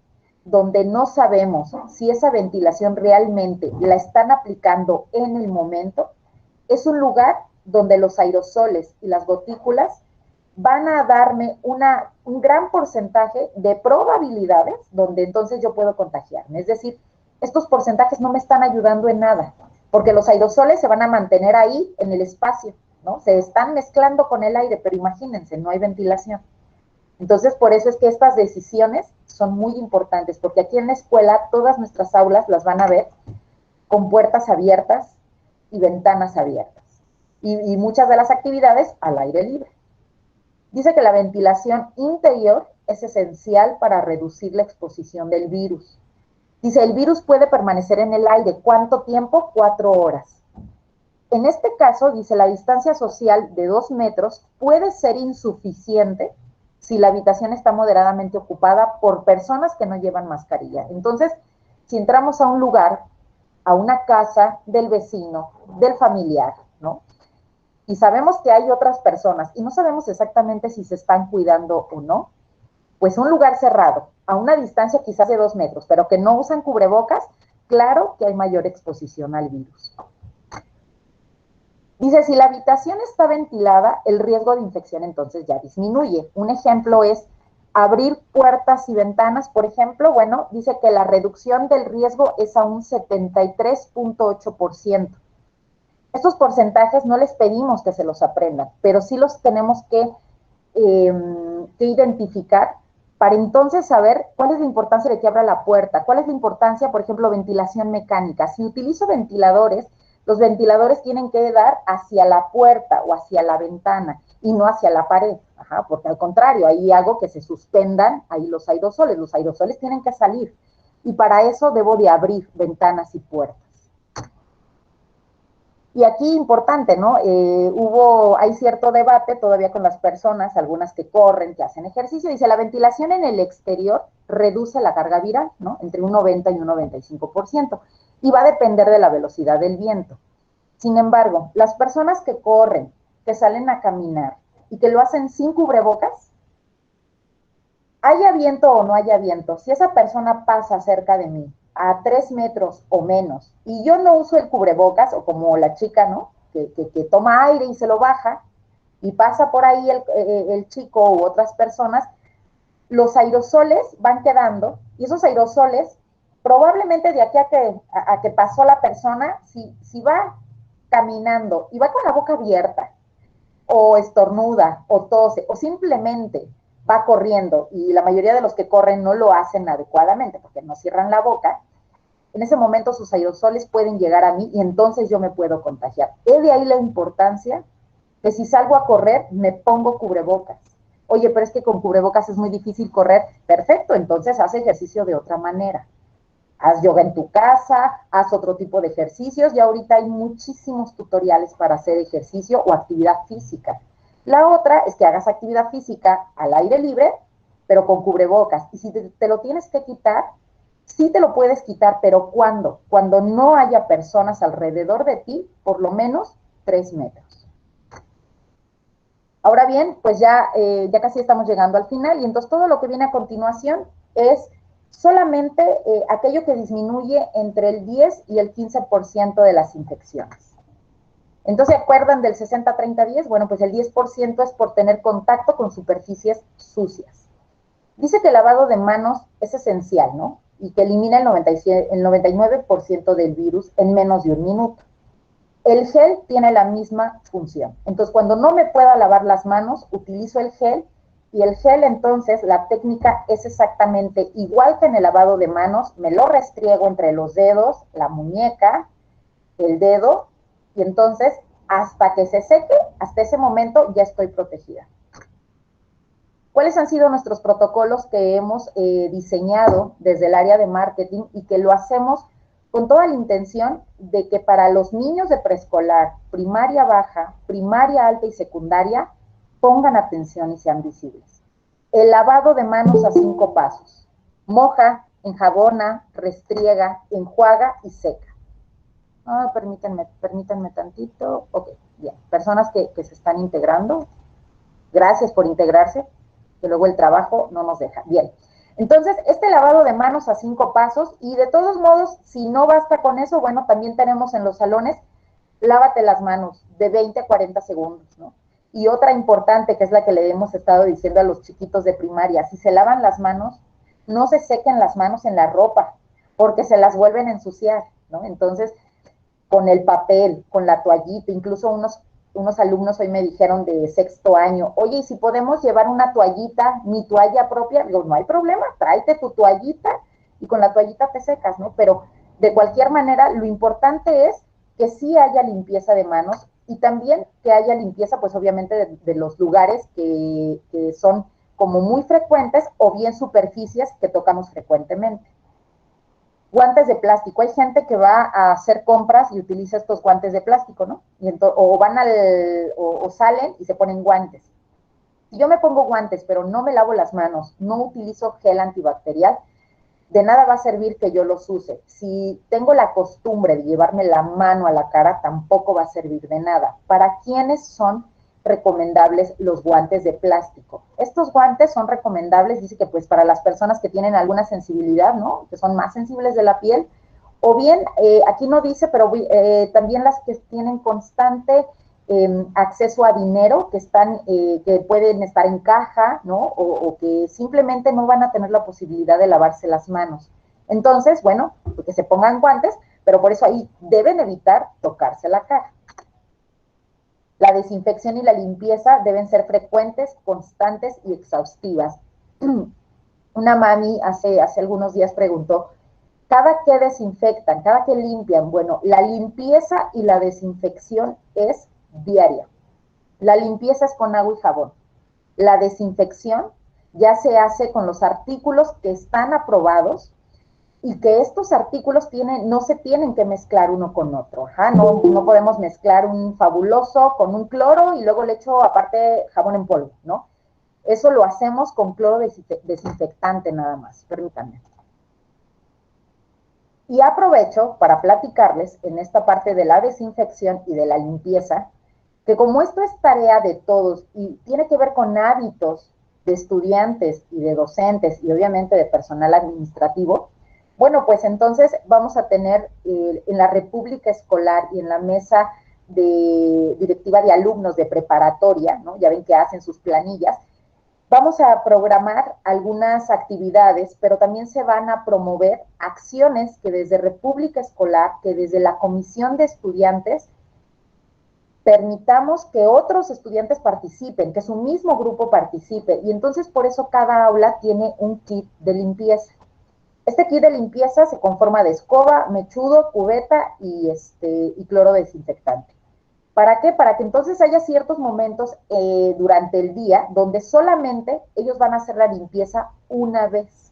[SPEAKER 1] donde no sabemos si esa ventilación realmente la están aplicando en el momento, es un lugar donde los aerosoles y las gotículas van a darme un gran porcentaje de probabilidades donde entonces yo puedo contagiarme. Es decir, estos porcentajes no me están ayudando en nada, porque los aerosoles se van a mantener ahí en el espacio, ¿no? Se están mezclando con el aire, pero imagínense, no hay ventilación. Entonces, por eso es que estas decisiones son muy importantes, porque aquí en la escuela todas nuestras aulas las van a ver con puertas abiertas y ventanas abiertas. Y muchas de las actividades al aire libre. Dice que la ventilación interior es esencial para reducir la exposición del virus. Dice, el virus puede permanecer en el aire. ¿Cuánto tiempo? 4 horas. En este caso, dice, la distancia social de 2 metros puede ser insuficiente si la habitación está moderadamente ocupada por personas que no llevan mascarilla. Entonces, si entramos a un lugar, a una casa del vecino, del familiar, ¿no? Y sabemos que hay otras personas y no sabemos exactamente si se están cuidando o no, pues un lugar cerrado, a una distancia quizás de 2 metros, pero que no usan cubrebocas, claro que hay mayor exposición al virus. Dice, si la habitación está ventilada, el riesgo de infección entonces ya disminuye. Un ejemplo es abrir puertas y ventanas, por ejemplo, bueno, dice que la reducción del riesgo es a un 73.8%. Estos porcentajes no les pedimos que se los aprendan, pero sí los tenemos que identificar para entonces saber cuál es la importancia de que abra la puerta, cuál es la importancia, por ejemplo, ventilación mecánica. Si utilizo ventiladores, los ventiladores tienen que dar hacia la puerta o hacia la ventana y no hacia la pared, porque al contrario, ahí hago que se suspendan ahí los aerosoles tienen que salir y para eso debo de abrir ventanas y puertas. Y aquí importante, ¿no? Hay cierto debate todavía con las personas, algunas que corren, que hacen ejercicio. Dice, la ventilación en el exterior reduce la carga viral, ¿no? Entre un 90 y un 95%. Y va a depender de la velocidad del viento. Sin embargo, las personas que corren, que salen a caminar y que lo hacen sin cubrebocas, haya viento o no haya viento, si esa persona pasa cerca de mí a 3 metros o menos y yo no uso el cubrebocas, o como la chica, ¿no? Que toma aire y se lo baja y pasa por ahí el chico u otras personas, los aerosoles van quedando y esos aerosoles probablemente de aquí a que pasó la persona, si va caminando y va con la boca abierta o estornuda o tose o simplemente va corriendo y la mayoría de los que corren no lo hacen adecuadamente porque no cierran la boca, en ese momento sus aerosoles pueden llegar a mí y entonces yo me puedo contagiar. Es de ahí la importancia que si salgo a correr me pongo cubrebocas. Oye, pero es que con cubrebocas es muy difícil correr. Perfecto, entonces haz ejercicio de otra manera. Haz yoga en tu casa, haz otro tipo de ejercicios y ahorita hay muchísimos tutoriales para hacer ejercicio o actividad física. La otra es que hagas actividad física al aire libre, pero con cubrebocas. Y si te lo tienes que quitar, sí te lo puedes quitar, pero ¿cuándo? Cuando no haya personas alrededor de ti, por lo menos 3 metros. Ahora bien, pues ya casi estamos llegando al final y entonces todo lo que viene a continuación es solamente aquello que disminuye entre el 10 y el 15% de las infecciones. Entonces, ¿se acuerdan del 60-30-10? Bueno, pues el 10% es por tener contacto con superficies sucias. Dice que el lavado de manos es esencial, ¿no? Y que elimina el 99% del virus en menos de 1 minuto. El gel tiene la misma función. Entonces, cuando no me pueda lavar las manos, utilizo el gel y el gel, entonces, la técnica es exactamente igual que en el lavado de manos. Me lo restriego entre los dedos, la muñeca, el dedo y entonces, hasta que se seque, hasta ese momento ya estoy protegida. ¿Cuáles han sido nuestros protocolos que hemos diseñado desde el área de marketing y que lo hacemos con toda la intención de que para los niños de preescolar, primaria baja, primaria alta y secundaria, pongan atención y sean visibles? El lavado de manos a 5 pasos. Moja, enjabona, restriega, enjuaga y seca. Permítanme tantito. Ok, bien. Personas que se están integrando. Gracias por integrarse, que luego el trabajo no nos deja. Bien. Entonces, este lavado de manos a 5 pasos, y de todos modos, si no basta con eso, bueno, también tenemos en los salones, lávate las manos de 20 a 40 segundos, ¿no? Y otra importante, que es la que le hemos estado diciendo a los chiquitos de primaria, si se lavan las manos, no se sequen las manos en la ropa, porque se las vuelven a ensuciar, ¿no? Entonces, con el papel, con la toallita, incluso unos unos alumnos hoy me dijeron de sexto año, oye, ¿y si podemos llevar una toallita, mi toalla propia? Digo, no hay problema, tráete tu toallita y con la toallita te secas, ¿no? Pero de cualquier manera, lo importante es que sí haya limpieza de manos y también que haya limpieza, pues obviamente, de los lugares que son como muy frecuentes o bien superficies que tocamos frecuentemente. Guantes de plástico. Hay gente que va a hacer compras y utiliza estos guantes de plástico, ¿no? Y o van o salen y se ponen guantes. Si yo me pongo guantes, pero no me lavo las manos, no utilizo gel antibacterial, de nada va a servir que yo los use. Si tengo la costumbre de llevarme la mano a la cara, tampoco va a servir de nada. ¿Para quiénes son recomendables los guantes de plástico? Estos guantes son recomendables, dice que pues para las personas que tienen alguna sensibilidad, ¿no? Que son más sensibles de la piel, o bien, aquí no dice, pero también las que tienen constante acceso a dinero, que pueden estar en caja, ¿no? O que simplemente no van a tener la posibilidad de lavarse las manos. Entonces, bueno, que se pongan guantes, pero por eso ahí deben evitar tocarse la cara. La desinfección y la limpieza deben ser frecuentes, constantes y exhaustivas. Una mami hace algunos días preguntó, ¿cada qué desinfectan? ¿Cada qué limpian? Bueno, la limpieza y la desinfección es diaria. La limpieza es con agua y jabón. La desinfección ya se hace con los artículos que están aprobados y que estos artículos no se tienen que mezclar uno con otro. Ajá, no podemos mezclar un fabuloso con un cloro y luego le echo aparte jabón en polvo, ¿no? Eso lo hacemos con cloro desinfectante nada más, permítanme. Y aprovecho para platicarles en esta parte de la desinfección y de la limpieza, que como esto es tarea de todos y tiene que ver con hábitos de estudiantes y de docentes y obviamente de personal administrativo, bueno, pues entonces vamos a tener en la República Escolar y en la mesa de directiva de alumnos de preparatoria, ¿no? Ya ven que hacen sus planillas, vamos a programar algunas actividades, pero también se van a promover acciones que desde República Escolar, que desde la Comisión de Estudiantes, permitamos que otros estudiantes participen, que su mismo grupo participe, y entonces por eso cada aula tiene un kit de limpieza. Este kit de limpieza se conforma de escoba, mechudo, cubeta y cloro desinfectante. ¿Para qué? Para que entonces haya ciertos momentos durante el día donde solamente ellos van a hacer la limpieza una vez.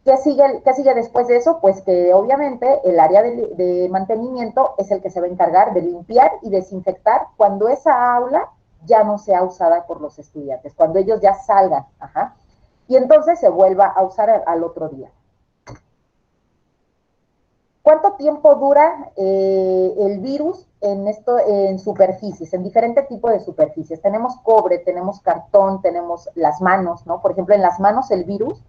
[SPEAKER 1] ¿Qué sigue después de eso? Pues que obviamente el área de mantenimiento es el que se va a encargar de limpiar y desinfectar cuando esa aula ya no sea usada por los estudiantes, cuando ellos ya salgan. Ajá. Y entonces se vuelva a usar al otro día. ¿Cuánto tiempo dura el virus en superficies, en diferentes tipos de superficies? Tenemos cobre, tenemos cartón, tenemos las manos, ¿no? Por ejemplo, en las manos el virus,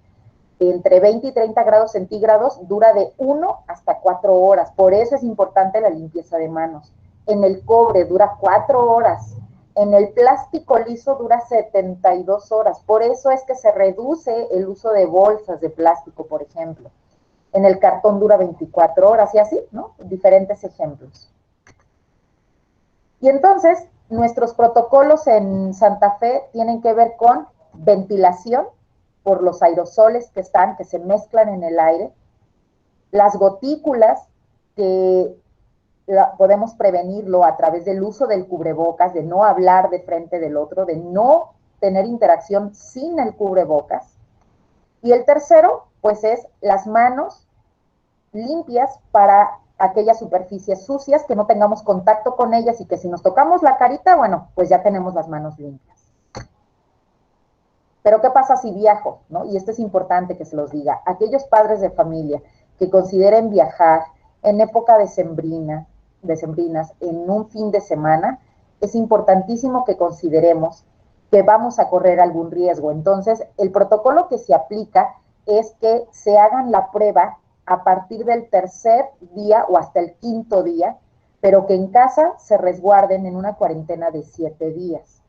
[SPEAKER 1] entre 20 y 30 grados centígrados, dura de 1 hasta 4 horas. Por eso es importante la limpieza de manos. En el cobre dura 4 horas. En el plástico liso dura 72 horas. Por eso es que se reduce el uso de bolsas de plástico, por ejemplo. En el cartón dura 24 horas y así, ¿no? Diferentes ejemplos. Y entonces, nuestros protocolos en Santa Fe tienen que ver con ventilación por los aerosoles que se mezclan en el aire, las gotículas que podemos prevenirlo a través del uso del cubrebocas, de no hablar de frente del otro, de no tener interacción sin el cubrebocas. Y el tercero, pues es las manos limpias para aquellas superficies sucias, que no tengamos contacto con ellas y que si nos tocamos la carita, bueno, pues ya tenemos las manos limpias. Pero ¿qué pasa si viajo? ¿No? Y esto es importante que se los diga. Aquellos padres de familia que consideren viajar en época decembrinas, en un fin de semana, es importantísimo que consideremos que vamos a correr algún riesgo. Entonces, el protocolo que se aplica es que se hagan la prueba a partir del tercer día o hasta el quinto día, pero que en casa se resguarden en una cuarentena de 7 días.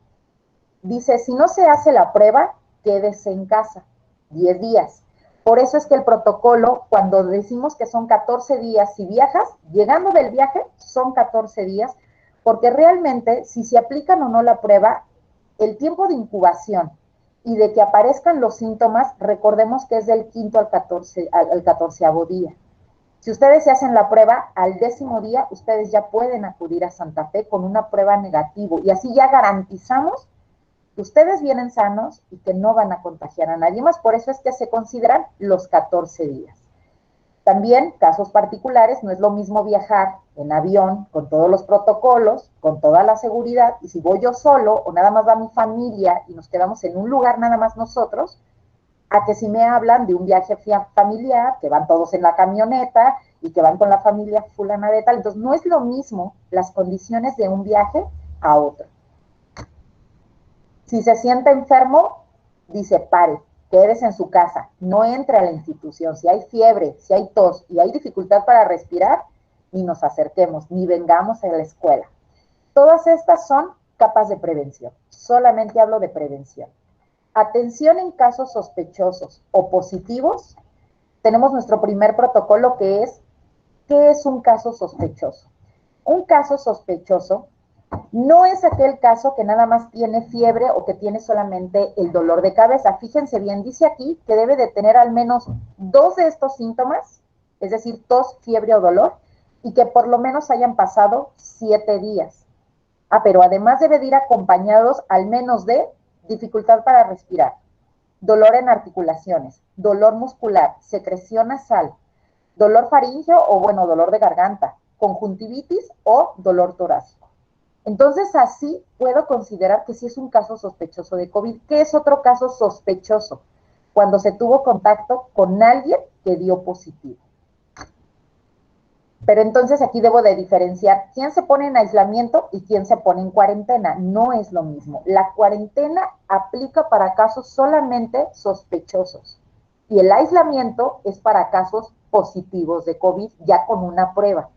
[SPEAKER 1] Dice, si no se hace la prueba, quédese en casa, 10 días. Por eso es que el protocolo, cuando decimos que son 14 días, si viajas, llegando del viaje, son 14 días, porque realmente si se aplican o no la prueba, el tiempo de incubación y de que aparezcan los síntomas, recordemos que es del quinto al 14º día. Si ustedes se hacen la prueba, al 10º día, ustedes ya pueden acudir a Santa Fe con una prueba negativo y así ya garantizamos que ustedes vienen sanos y que no van a contagiar a nadie más. Por eso es que se consideran los 14 días. También, casos particulares, no es lo mismo viajar en avión con todos los protocolos, con toda la seguridad, y si voy yo solo o nada más va mi familia y nos quedamos en un lugar nada más nosotros, a que si me hablan de un viaje familiar, que van todos en la camioneta y que van con la familia fulana de tal. Entonces, no es lo mismo las condiciones de un viaje a otro. Si se siente enfermo, dice, pare, quédese en su casa, no entre a la institución. Si hay fiebre, si hay tos y hay dificultad para respirar, ni nos acerquemos, ni vengamos a la escuela. Todas estas son capas de prevención. Solamente hablo de prevención. Atención en casos sospechosos o positivos. Tenemos nuestro primer protocolo que es, ¿qué es un caso sospechoso? Un caso sospechoso no es aquel caso que nada más tiene fiebre o que tiene solamente el dolor de cabeza. Fíjense bien, dice aquí que debe de tener al menos 2 de estos síntomas, es decir, tos, fiebre o dolor, y que por lo menos hayan pasado 7 días. Pero además debe de ir acompañados al menos de dificultad para respirar, dolor en articulaciones, dolor muscular, secreción nasal, dolor faríngeo o dolor de garganta, conjuntivitis o dolor torácico. Entonces, así puedo considerar que sí es un caso sospechoso de COVID. ¿Qué es otro caso sospechoso? Cuando se tuvo contacto con alguien que dio positivo. Pero entonces aquí debo de diferenciar quién se pone en aislamiento y quién se pone en cuarentena. No es lo mismo. La cuarentena aplica para casos solamente sospechosos y el aislamiento es para casos positivos de COVID ya con una prueba.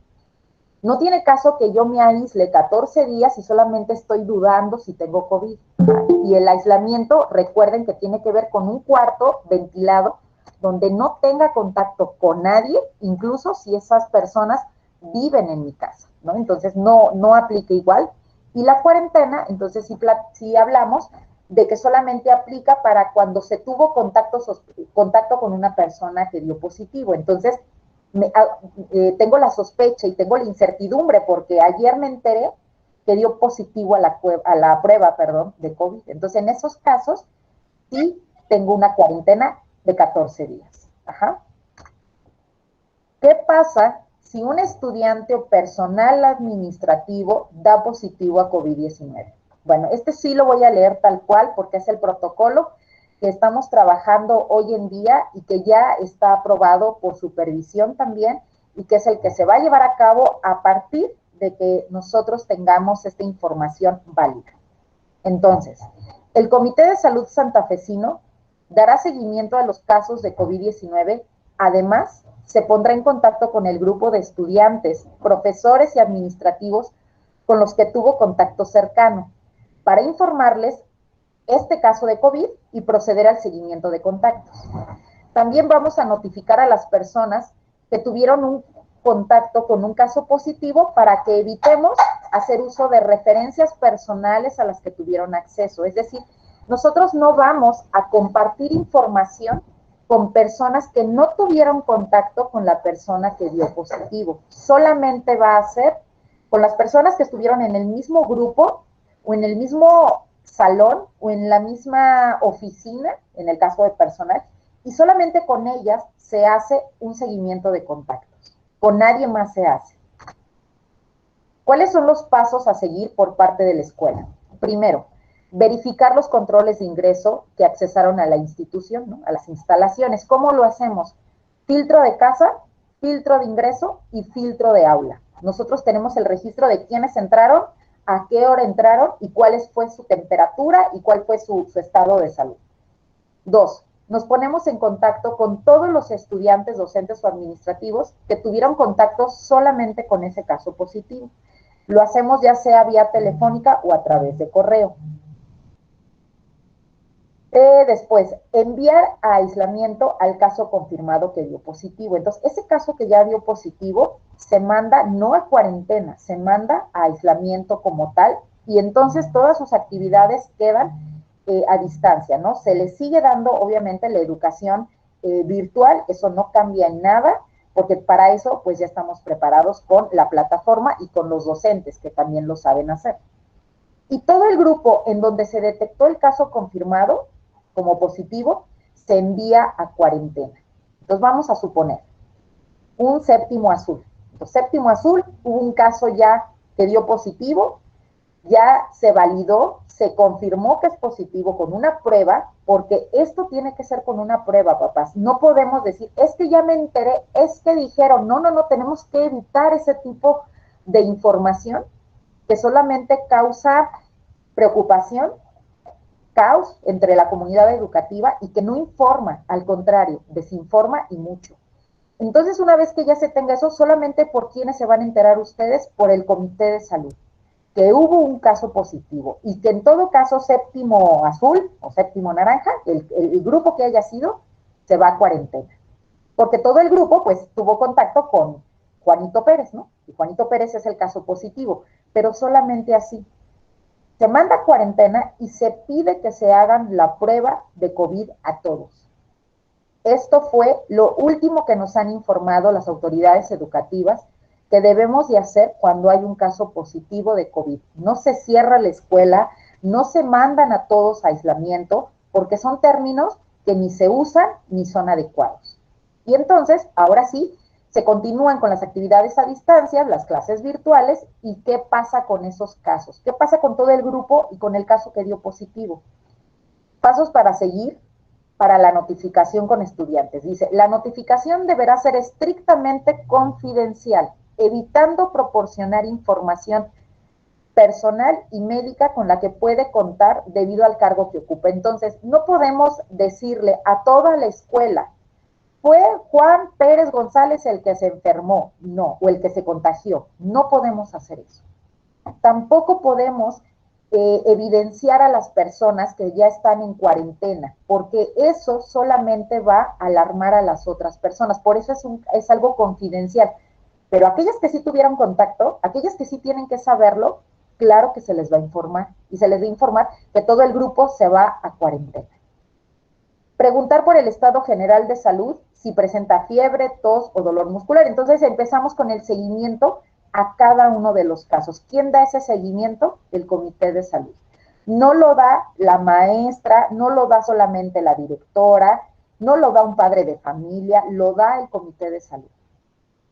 [SPEAKER 1] No tiene caso que yo me aísle 14 días y solamente estoy dudando si tengo COVID. Y el aislamiento, recuerden que tiene que ver con un cuarto ventilado donde no tenga contacto con nadie, incluso si esas personas viven en mi casa, ¿no? Entonces no aplica igual. Y la cuarentena, entonces sí hablamos de que solamente aplica para cuando se tuvo contacto con una persona que dio positivo. Entonces, tengo la sospecha y tengo la incertidumbre porque ayer me enteré que dio positivo a la prueba de COVID. Entonces, en esos casos, sí tengo una cuarentena de 14 días. Ajá. ¿Qué pasa si un estudiante o personal administrativo da positivo a COVID-19? Bueno, este sí lo voy a leer tal cual porque es el protocolo que estamos trabajando hoy en día y que ya está aprobado por supervisión también y que es el que se va a llevar a cabo a partir de que nosotros tengamos esta información válida. Entonces, el Comité de Salud Santafesino dará seguimiento a los casos de COVID-19. Además, se pondrá en contacto con el grupo de estudiantes, profesores y administrativos con los que tuvo contacto cercano para informarles este caso de COVID y proceder al seguimiento de contactos. También vamos a notificar a las personas que tuvieron un contacto con un caso positivo para que evitemos hacer uso de referencias personales a las que tuvieron acceso. Es decir, nosotros no vamos a compartir información con personas que no tuvieron contacto con la persona que dio positivo. Solamente va a ser con las personas que estuvieron en el mismo grupo o en el mismo salón o en la misma oficina, en el caso de personal, y solamente con ellas se hace un seguimiento de contactos. Con nadie más se hace. ¿Cuáles son los pasos a seguir por parte de la escuela? Primero, verificar los controles de ingreso que accesaron a la institución, ¿no? A las instalaciones. ¿Cómo lo hacemos? Filtro de casa, filtro de ingreso y filtro de aula. Nosotros tenemos el registro de quiénes entraron, a qué hora entraron y cuál fue su temperatura y cuál fue su estado de salud. 2, nos ponemos en contacto con todos los estudiantes, docentes o administrativos que tuvieron contacto solamente con ese caso positivo. Lo hacemos ya sea vía telefónica o a través de correo. Después, enviar a aislamiento al caso confirmado que dio positivo. Entonces, ese caso que ya dio positivo se manda no a cuarentena, se manda a aislamiento como tal, y entonces todas sus actividades quedan a distancia, ¿no? Se le sigue dando, obviamente, la educación virtual, eso no cambia en nada, porque para eso, pues ya estamos preparados con la plataforma y con los docentes que también lo saben hacer. Y todo el grupo en donde se detectó el caso confirmado como positivo, se envía a cuarentena. Entonces vamos a suponer un séptimo azul. Entonces, séptimo azul, hubo un caso ya que dio positivo, ya se validó, se confirmó que es positivo con una prueba, porque esto tiene que ser con una prueba, papás. No podemos decir, es que ya me enteré, es que dijeron, no, no, no, tenemos que evitar ese tipo de información que solamente causa preocupación, caos entre la comunidad educativa y que no informa, al contrario, desinforma y mucho. Entonces, una vez que ya se tenga eso, solamente por quiénes se van a enterar ustedes, por el Comité de Salud, que hubo un caso positivo y que en todo caso séptimo azul o séptimo naranja, el grupo que haya sido, se va a cuarentena. Porque todo el grupo pues tuvo contacto con Juanito Pérez, ¿no? Y Juanito Pérez es el caso positivo, pero solamente así. Se manda a cuarentena y se pide que se hagan la prueba de COVID a todos. Esto fue lo último que nos han informado las autoridades educativas que debemos de hacer cuando hay un caso positivo de COVID. No se cierra la escuela, no se mandan a todos a aislamiento, porque son términos que ni se usan ni son adecuados. Y entonces, ahora sí, se continúan con las actividades a distancia, las clases virtuales, y ¿qué pasa con esos casos? ¿Qué pasa con todo el grupo y con el caso que dio positivo? Pasos para seguir para la notificación con estudiantes. Dice, la notificación deberá ser estrictamente confidencial, evitando proporcionar información personal y médica con la que puede contar debido al cargo que ocupa. Entonces, no podemos decirle a toda la escuela, fue Juan Pérez González el que se enfermó, no, o el que se contagió. No podemos hacer eso. Tampoco podemos evidenciar a las personas que ya están en cuarentena, porque eso solamente va a alarmar a las otras personas. Por eso es algo confidencial. Pero aquellas que sí tuvieron contacto, aquellas que sí tienen que saberlo, claro que se les va a informar. Y se les va a informar que todo el grupo se va a cuarentena. Preguntar por el estado general de salud, si presenta fiebre, tos o dolor muscular. Entonces empezamos con el seguimiento a cada uno de los casos. ¿Quién da ese seguimiento? El Comité de Salud. No lo da la maestra, no lo da solamente la directora, no lo da un padre de familia, lo da el Comité de Salud.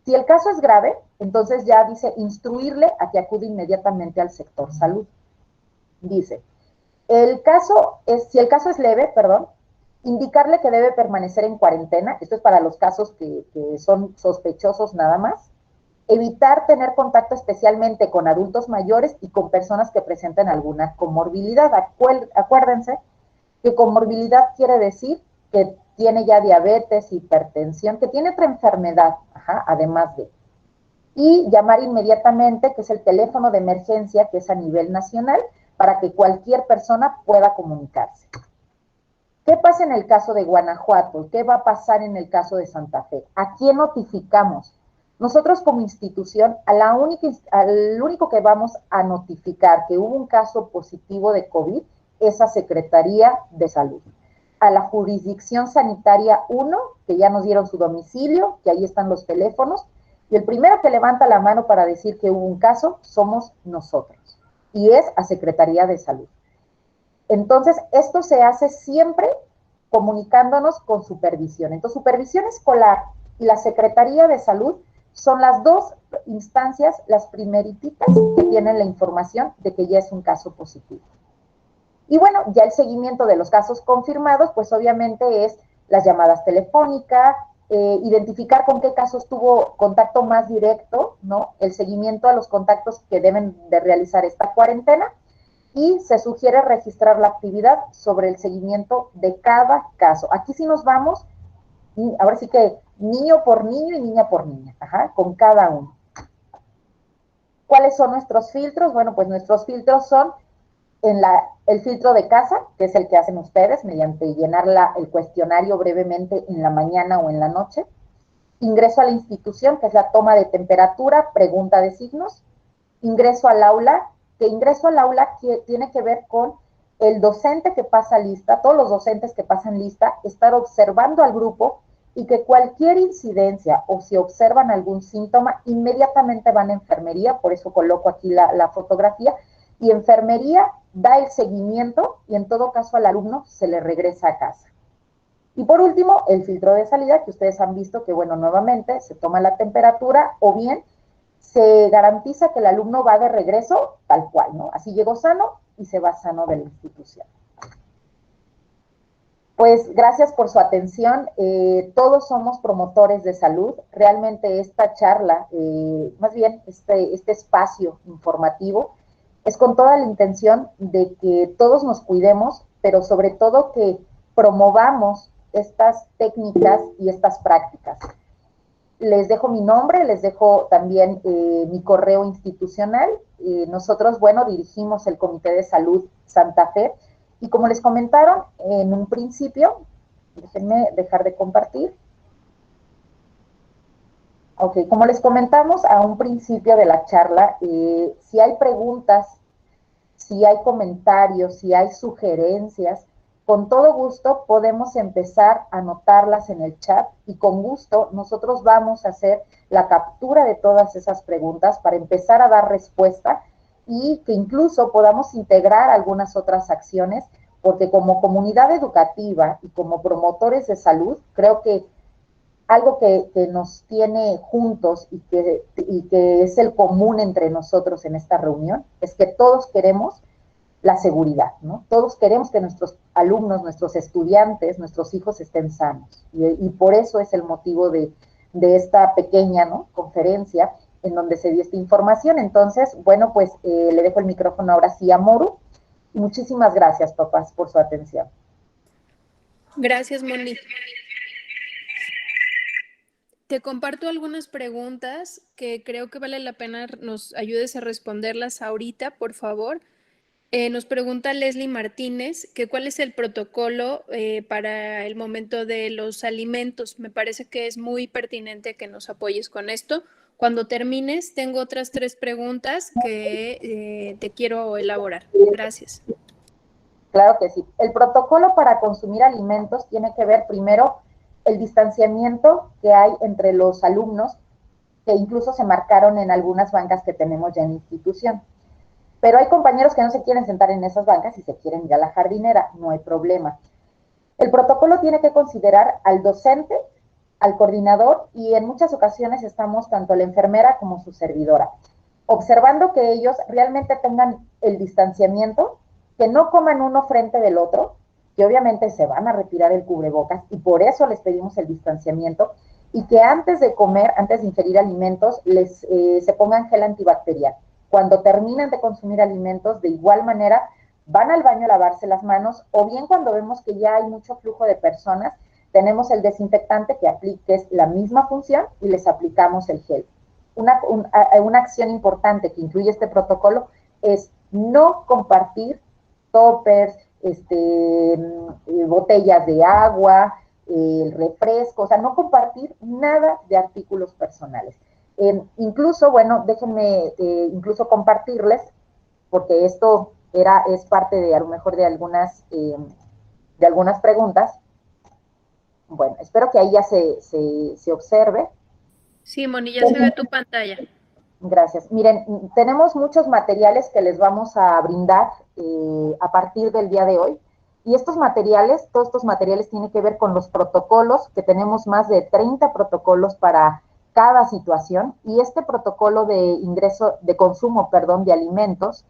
[SPEAKER 1] Si el caso es grave, entonces ya dice instruirle a que acude inmediatamente al sector salud. Dice, si el caso es leve, indicarle que debe permanecer en cuarentena, esto es para los casos que son sospechosos nada más, evitar tener contacto especialmente con adultos mayores y con personas que presenten alguna comorbilidad. Acuérdense que comorbilidad quiere decir que tiene ya diabetes, hipertensión, que tiene otra enfermedad, además de. Y llamar inmediatamente, que es el teléfono de emergencia, que es a nivel nacional, para que cualquier persona pueda comunicarse. ¿Qué pasa en el caso de Guanajuato? ¿Qué va a pasar en el caso de Santa Fe? ¿A quién notificamos? Nosotros como institución, al único que vamos a notificar que hubo un caso positivo de COVID es a Secretaría de Salud. A la Jurisdicción Sanitaria 1, que ya nos dieron su domicilio, que ahí están los teléfonos, y el primero que levanta la mano para decir que hubo un caso somos nosotros, y es a Secretaría de Salud. Entonces, esto se hace siempre comunicándonos con supervisión. Entonces, supervisión escolar y la Secretaría de Salud son las dos instancias, las primeritas que tienen la información de que ya es un caso positivo. Y bueno, ya el seguimiento de los casos confirmados, pues obviamente es las llamadas telefónicas, identificar con qué casos tuvo contacto más directo, ¿no? El seguimiento a los contactos que deben de realizar esta cuarentena, y se sugiere registrar la actividad sobre el seguimiento de cada caso. Aquí sí nos vamos, ahora sí que niño por niño y niña por niña, con cada uno. ¿Cuáles son nuestros filtros? Bueno, pues nuestros filtros son el filtro de casa, que es el que hacen ustedes mediante llenar el cuestionario brevemente en la mañana o en la noche. Ingreso a la institución, que es la toma de temperatura, pregunta de signos. Ingreso al aula, que tiene que ver con el docente que pasa lista, todos los docentes que pasan lista, estar observando al grupo y que cualquier incidencia o si observan algún síntoma, inmediatamente van a enfermería, por eso coloco aquí la fotografía, y enfermería da el seguimiento y en todo caso al alumno se le regresa a casa. Y por último, el filtro de salida, que ustedes han visto que, bueno, nuevamente se toma la temperatura o bien se garantiza que el alumno va de regreso tal cual, ¿no? Así llegó sano y se va sano de la institución. Pues gracias por su atención. Todos somos promotores de salud. Realmente esta charla, más bien este espacio informativo, es con toda la intención de que todos nos cuidemos, pero sobre todo que promovamos estas técnicas y estas prácticas. Les dejo mi nombre, les dejo también mi correo institucional. Nosotros, bueno, dirigimos el Comité de Salud Santa Fe y como les comentaron en un principio, déjenme dejar de compartir. Ok, como les comentamos a un principio de la charla, si hay preguntas, si hay comentarios, si hay sugerencias, con todo gusto podemos empezar a anotarlas en el chat y con gusto nosotros vamos a hacer la captura de todas esas preguntas para empezar a dar respuesta y que incluso podamos integrar algunas otras acciones, porque como comunidad educativa y como promotores de salud, creo que algo que nos tiene juntos y que es el común entre nosotros en esta reunión es que todos queremos la seguridad, ¿no? Todos queremos que nuestros alumnos, nuestros estudiantes, nuestros hijos estén sanos. Y por eso es el motivo de esta pequeña, ¿no?, conferencia en donde se dio esta información. Entonces, bueno, pues le dejo el micrófono ahora sí a Moru. Muchísimas gracias, papás, por su atención.
[SPEAKER 2] Gracias, Moni. Te comparto algunas preguntas que creo que vale la pena nos ayudes a responderlas ahorita, por favor. Nos pregunta Leslie Martínez que cuál es el protocolo para el momento de los alimentos. Me parece que es muy pertinente que nos apoyes con esto. Cuando termines, tengo otras 3 preguntas que te quiero elaborar. Gracias.
[SPEAKER 1] Claro que sí. El protocolo para consumir alimentos tiene que ver primero el distanciamiento que hay entre los alumnos, que incluso se marcaron en algunas bancas que tenemos ya en institución. Pero hay compañeros que no se quieren sentar en esas bancas y se quieren ir a la jardinera, no hay problema. El protocolo tiene que considerar al docente, al coordinador y en muchas ocasiones estamos tanto la enfermera como su servidora, observando que ellos realmente tengan el distanciamiento, que no coman uno frente del otro, que obviamente se van a retirar el cubrebocas y por eso les pedimos el distanciamiento y que antes de comer, antes de ingerir alimentos, se pongan gel antibacterial. Cuando terminan de consumir alimentos, de igual manera, van al baño a lavarse las manos, o bien cuando vemos que ya hay mucho flujo de personas, tenemos el desinfectante que es la misma función y les aplicamos el gel. Una acción importante que incluye este protocolo es no compartir toppers, botellas de agua, el refresco, o sea, no compartir nada de artículos personales. Incluso, bueno, déjenme incluso compartirles, porque esto es parte de a lo mejor de algunas preguntas. Bueno, espero que ahí ya se observe.
[SPEAKER 2] Sí, Moni, ya se ve tu pantalla.
[SPEAKER 1] Gracias. Miren, tenemos muchos materiales que les vamos a brindar a partir del día de hoy. Y todos estos materiales tienen que ver con los protocolos, que tenemos más de 30 protocolos para cada situación. Y este protocolo de consumo de alimentos,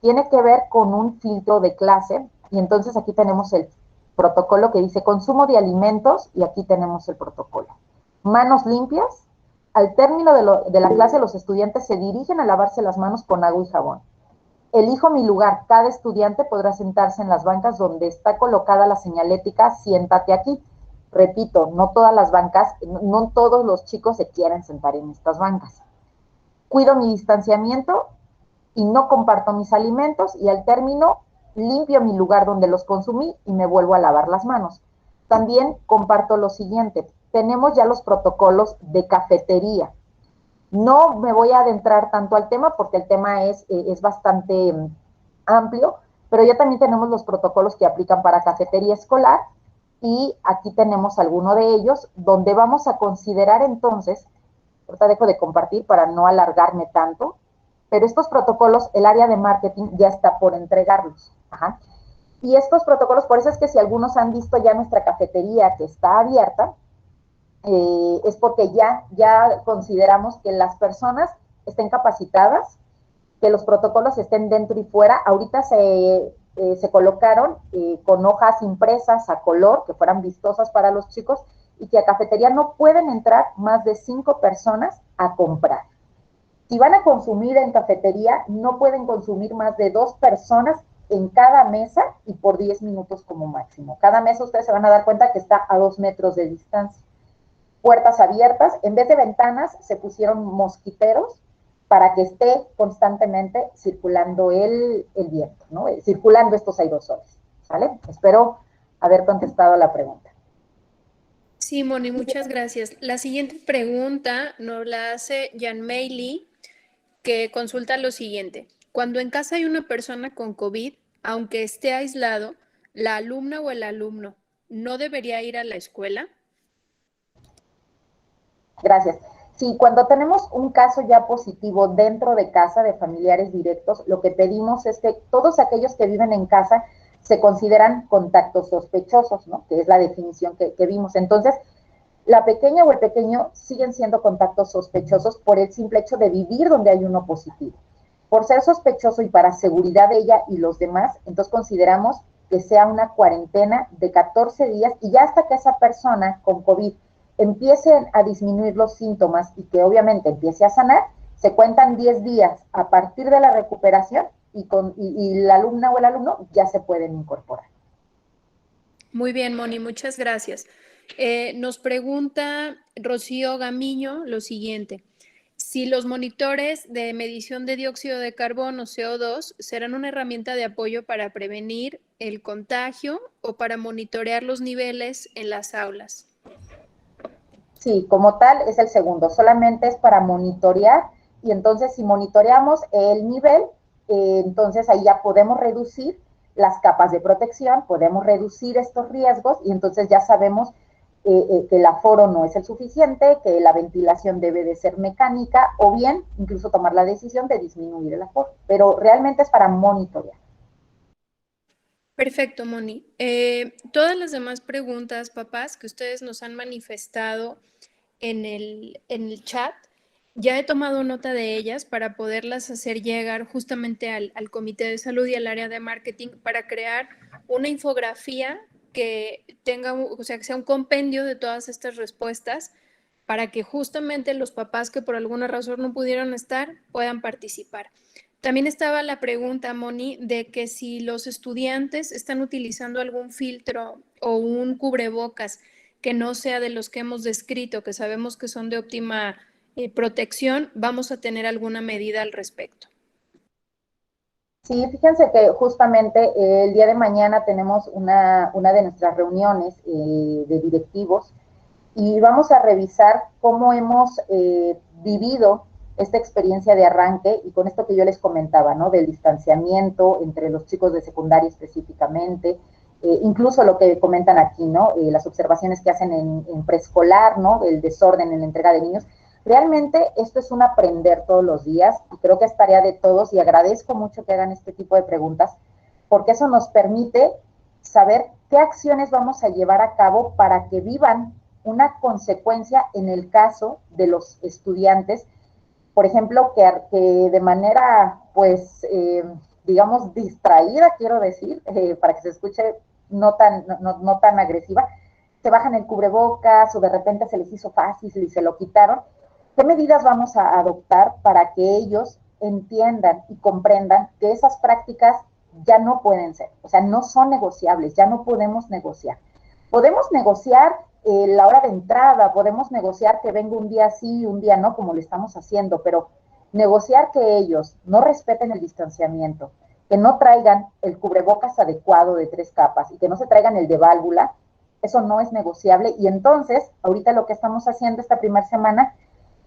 [SPEAKER 1] tiene que ver con un filtro de clase. Y entonces aquí tenemos el protocolo que dice consumo de alimentos y aquí tenemos el protocolo. Manos limpias. Al término de la clase, los estudiantes se dirigen a lavarse las manos con agua y jabón. Elijo mi lugar. Cada estudiante podrá sentarse en las bancas donde está colocada la señalética, siéntate aquí. Repito, no todas las bancas, no todos los chicos se quieren sentar en estas bancas. Cuido mi distanciamiento y no comparto mis alimentos y al término limpio mi lugar donde los consumí y me vuelvo a lavar las manos. También comparto lo siguiente, tenemos ya los protocolos de cafetería. No me voy a adentrar tanto al tema porque el tema es bastante amplio, pero ya también tenemos los protocolos que aplican para cafetería escolar y aquí tenemos alguno de ellos donde vamos a considerar entonces, ahorita dejo de compartir para no alargarme tanto, pero estos protocolos, el área de marketing ya está por entregarlos. Ajá. Y estos protocolos, por eso es que si algunos han visto ya nuestra cafetería que está abierta, es porque ya consideramos que las personas estén capacitadas, que los protocolos estén dentro y fuera. Ahorita se colocaron con hojas impresas a color, que fueran vistosas para los chicos, y que a cafetería no pueden entrar más de 5 personas a comprar. Si van a consumir en cafetería, no pueden consumir más de 2 personas en cada mesa y por 10 minutos como máximo. Cada mesa ustedes se van a dar cuenta que está a 2 metros de distancia. Puertas abiertas, en vez de ventanas se pusieron mosquiteros para que esté constantemente circulando el viento, ¿no? Circulando estos aerosoles, ¿sale? Espero haber contestado la pregunta.
[SPEAKER 2] Sí, Moni, muchas gracias. La siguiente pregunta nos la hace Jan Meili, que consulta lo siguiente. Cuando en casa hay una persona con COVID, aunque esté aislado, la alumna o el alumno no debería ir a la escuela.
[SPEAKER 1] Gracias. Sí, cuando tenemos un caso ya positivo dentro de casa de familiares directos, lo que pedimos es que todos aquellos que viven en casa se consideran contactos sospechosos, ¿no? Que es la definición que vimos. Entonces, la pequeña o el pequeño siguen siendo contactos sospechosos por el simple hecho de vivir donde hay uno positivo. Por ser sospechoso y para seguridad de ella y los demás, entonces consideramos que sea una cuarentena de 14 días y ya hasta que esa persona con COVID empiecen a disminuir los síntomas y que obviamente empiece a sanar, se cuentan 10 días a partir de la recuperación y la alumna o el alumno ya se pueden incorporar.
[SPEAKER 2] Muy bien, Moni, muchas gracias. Nos pregunta Rocío Gamiño lo siguiente. Si los monitores de medición de dióxido de carbono, CO2, serán una herramienta de apoyo para prevenir el contagio o para monitorear los niveles en las aulas.
[SPEAKER 1] Sí, como tal es el segundo, solamente es para monitorear y entonces si monitoreamos el nivel, entonces ahí ya podemos reducir las capas de protección, podemos reducir estos riesgos y entonces ya sabemos que el aforo no es el suficiente, que la ventilación debe de ser mecánica o bien incluso tomar la decisión de disminuir el aforo, pero realmente es para monitorear.
[SPEAKER 2] Perfecto, Moni. Todas las demás preguntas, papás, que ustedes nos han manifestado en el chat, ya he tomado nota de ellas para poderlas hacer llegar justamente al Comité de Salud y al área de marketing para crear una infografía que tenga, o sea, que sea un compendio de todas estas respuestas para que justamente los papás que por alguna razón no pudieron estar puedan participar. También estaba la pregunta, Moni, de que si los estudiantes están utilizando algún filtro o un cubrebocas que no sea de los que hemos descrito, que sabemos que son de óptima protección, vamos a tener alguna medida al respecto.
[SPEAKER 1] Sí, fíjense que justamente el día de mañana tenemos una de nuestras reuniones de directivos y vamos a revisar cómo hemos vivido esta experiencia de arranque y con esto que yo les comentaba, ¿no? Del distanciamiento entre los chicos de secundaria específicamente, incluso lo que comentan aquí, ¿no? Las observaciones que hacen en preescolar, ¿no? El desorden en la entrega de niños. Realmente esto es un aprender todos los días y creo que es tarea de todos y agradezco mucho que hagan este tipo de preguntas porque eso nos permite saber qué acciones vamos a llevar a cabo para que vivan una consecuencia en el caso de los estudiantes, por ejemplo, que de manera, pues, digamos, distraída, quiero decir, para que se escuche no tan agresiva, se bajan el cubrebocas o de repente se les hizo fácil y se lo quitaron. ¿Qué medidas vamos a adoptar para que ellos entiendan y comprendan que esas prácticas ya no pueden ser? O sea, no son negociables, ya no podemos negociar. Podemos negociar la hora de entrada, podemos negociar que venga un día sí, un día no, como lo estamos haciendo, pero negociar que ellos no respeten el distanciamiento, que no traigan el cubrebocas adecuado de 3 capas y que no se traigan el de válvula, eso no es negociable. Y entonces, ahorita lo que estamos haciendo esta primera semana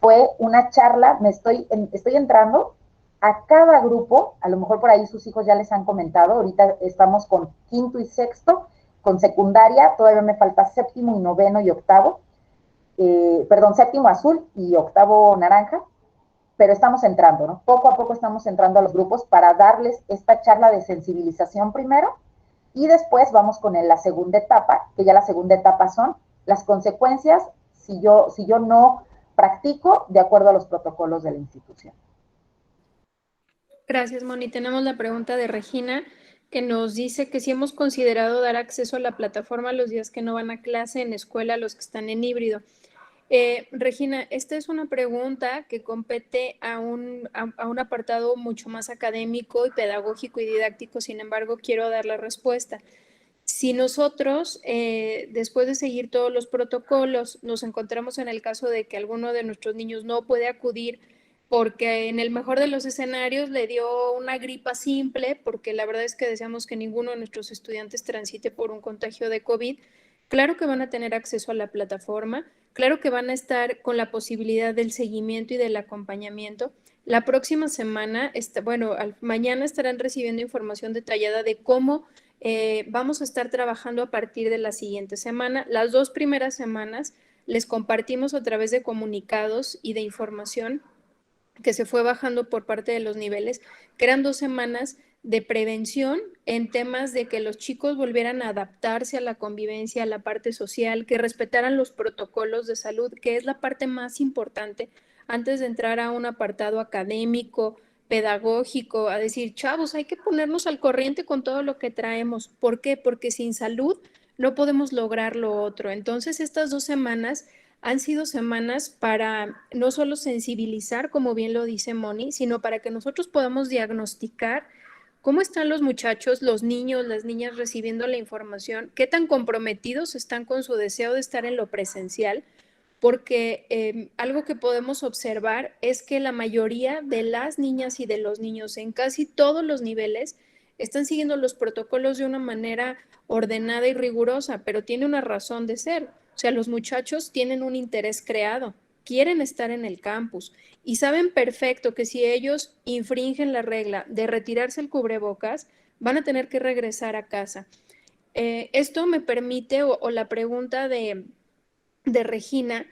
[SPEAKER 1] fue una charla, estoy entrando a cada grupo, a lo mejor por ahí sus hijos ya les han comentado, ahorita estamos con quinto y sexto, con secundaria, todavía me falta séptimo y noveno y octavo, séptimo azul y octavo naranja, pero estamos entrando, ¿no? Poco a poco estamos entrando a los grupos para darles esta charla de sensibilización primero y después vamos con la segunda etapa, que ya la segunda etapa son las consecuencias si yo no practico de acuerdo a los protocolos de la institución.
[SPEAKER 2] Gracias, Moni. Tenemos la pregunta de Regina, que nos dice que si hemos considerado dar acceso a la plataforma los días que no van a clase en escuela, los que están en híbrido. Regina, esta es una pregunta que compete a un apartado mucho más académico y pedagógico y didáctico, sin embargo, quiero dar la respuesta. Si nosotros, después de seguir todos los protocolos, nos encontramos en el caso de que alguno de nuestros niños no puede acudir porque en el mejor de los escenarios le dio una gripa simple, porque la verdad es que deseamos que ninguno de nuestros estudiantes transite por un contagio de COVID, claro que van a tener acceso a la plataforma, claro que van a estar con la posibilidad del seguimiento y del acompañamiento. La próxima semana, mañana estarán recibiendo información detallada de cómo vamos a estar trabajando a partir de la siguiente semana. Las 2 primeras semanas les compartimos a través de comunicados y de información que se fue bajando por parte de los niveles, que eran 2 semanas de prevención en temas de que los chicos volvieran a adaptarse a la convivencia, a la parte social, que respetaran los protocolos de salud, que es la parte más importante antes de entrar a un apartado académico, pedagógico, a decir, chavos, hay que ponernos al corriente con todo lo que traemos. ¿Por qué? Porque sin salud no podemos lograr lo otro. Entonces, estas 2 semanas han sido semanas para no solo sensibilizar, como bien lo dice Moni, sino para que nosotros podamos diagnosticar cómo están los muchachos, los niños, las niñas recibiendo la información, qué tan comprometidos están con su deseo de estar en lo presencial, porque algo que podemos observar es que la mayoría de las niñas y de los niños en casi todos los niveles están siguiendo los protocolos de una manera ordenada y rigurosa, pero tiene una razón de ser. O sea, los muchachos tienen un interés creado, quieren estar en el campus y saben perfecto que si ellos infringen la regla de retirarse el cubrebocas, van a tener que regresar a casa. Esto me permite, o la pregunta de Regina,